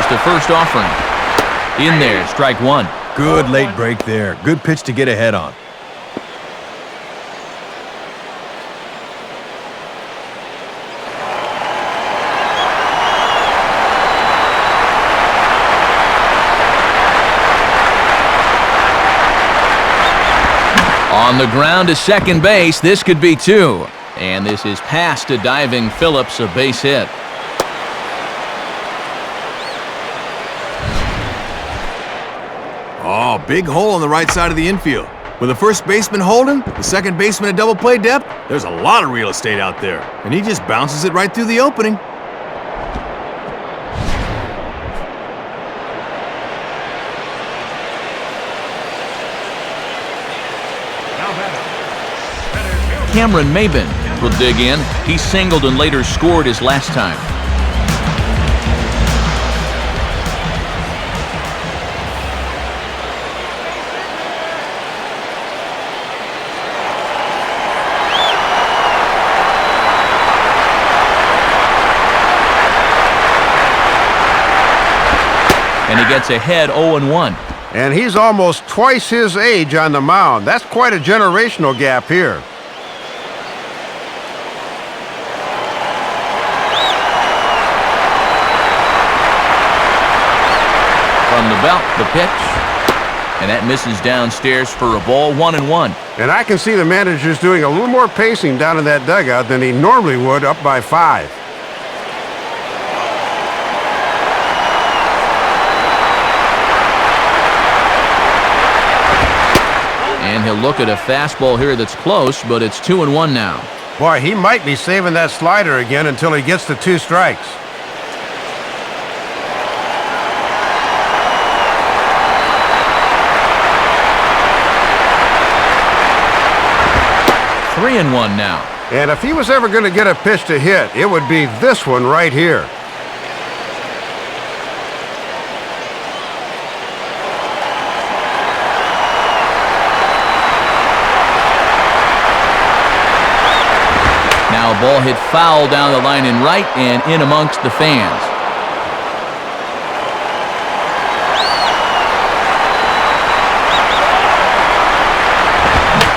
is the first offering. In there, strike one. Good late break there. Good pitch to get ahead on. On the ground to second base, this could be two. And this is past a diving Phillips, a base hit. Oh, big hole on the right side of the infield. With the first baseman holding, the second baseman at double play depth, there's a lot of real estate out there. And he just bounces it right through the opening. Cameron Maben will dig in. He singled and later scored his last time. And he gets ahead 0-1. And he's almost twice his age on the mound. That's quite a generational gap here. From the belt, the pitch, and that misses downstairs for a ball, 1-1. And I can see the manager's doing a little more pacing down in that dugout than he normally would up by 5. And he'll look at a fastball here that's close, but it's 2-1 now. Boy, he might be saving that slider again until he gets to 2 strikes. Three and one now. And if he was ever going to get a pitch to hit, it would be this one right here. Now a ball hit foul down the line in right and in amongst the fans.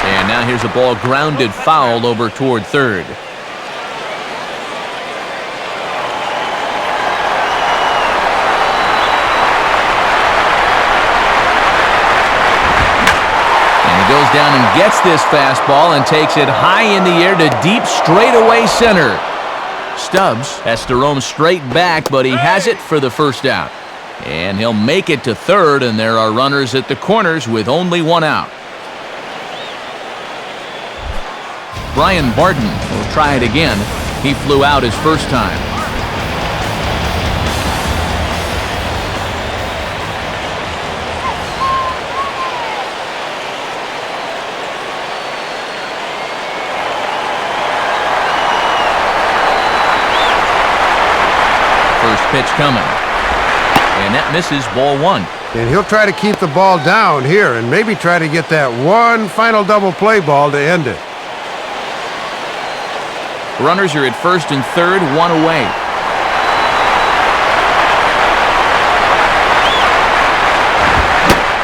And now here's a ball grounded foul over toward third. Goes down and gets this fastball and takes it high in the air to deep straightaway center. Stubbs has to roam straight back, but he has it for the first out. And he'll make it to third, and there are runners at the corners with only one out. Brian Barton will try it again. He flew out his first time. Pitch coming, and that misses, ball one. And he'll try to keep the ball down here and maybe try to get that one final double play ball to end it. Runners are at first and third, one away.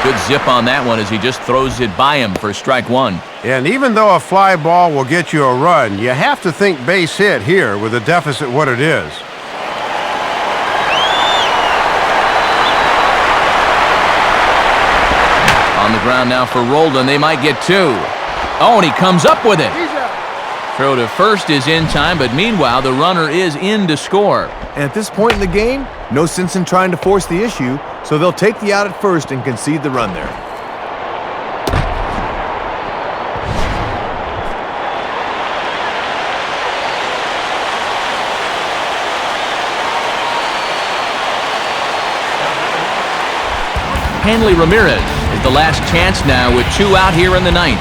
Good zip on that one as he just throws it by him for strike one. And even though a fly ball will get you a run, you have to think base hit here with a deficit what it is. On the ground now for Roldan. They might get two. Oh, and he comes up with it. Throw to first is in time, but meanwhile, the runner is in to score. And at this point in the game, no sense in trying to force the issue, so they'll take the out at first and concede the run there. Hanley Ramirez is the last chance now with two out here in the ninth.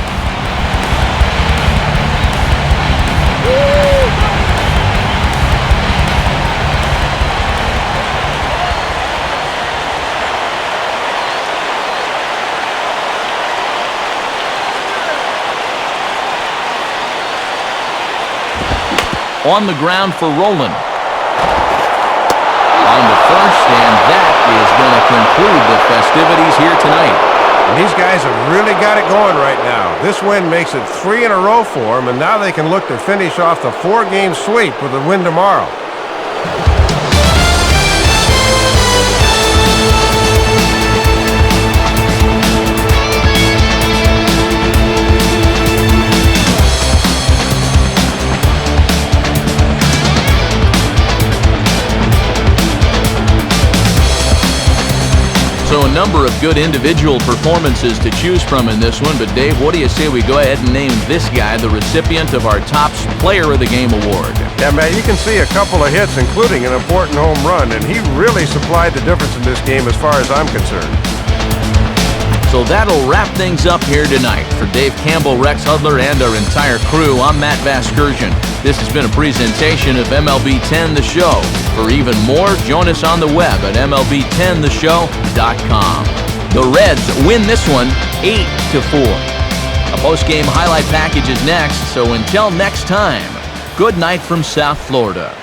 On the ground for Roland. On the first, and that is going to conclude the festivities here tonight. And these guys have really got it going right now. This win makes it 3 in a row for them, and now they can look to finish off the 4-game sweep with a win tomorrow. So a number of good individual performances to choose from in this one, but Dave, what do you say we go ahead and name this guy the recipient of our Topps Player of the Game award? Yeah, Matt, you can see a couple of hits, including an important home run, and he really supplied the difference in this game as far as I'm concerned. So that'll wrap things up here tonight. For Dave Campbell, Rex Hudler, and our entire crew, I'm Matt Vasgersian. This has been a presentation of MLB 10 The Show. For even more, join us on the web at MLB10theshow.com. The Reds win this one 8-4. A post-game highlight package is next, so until next time, good night from South Florida.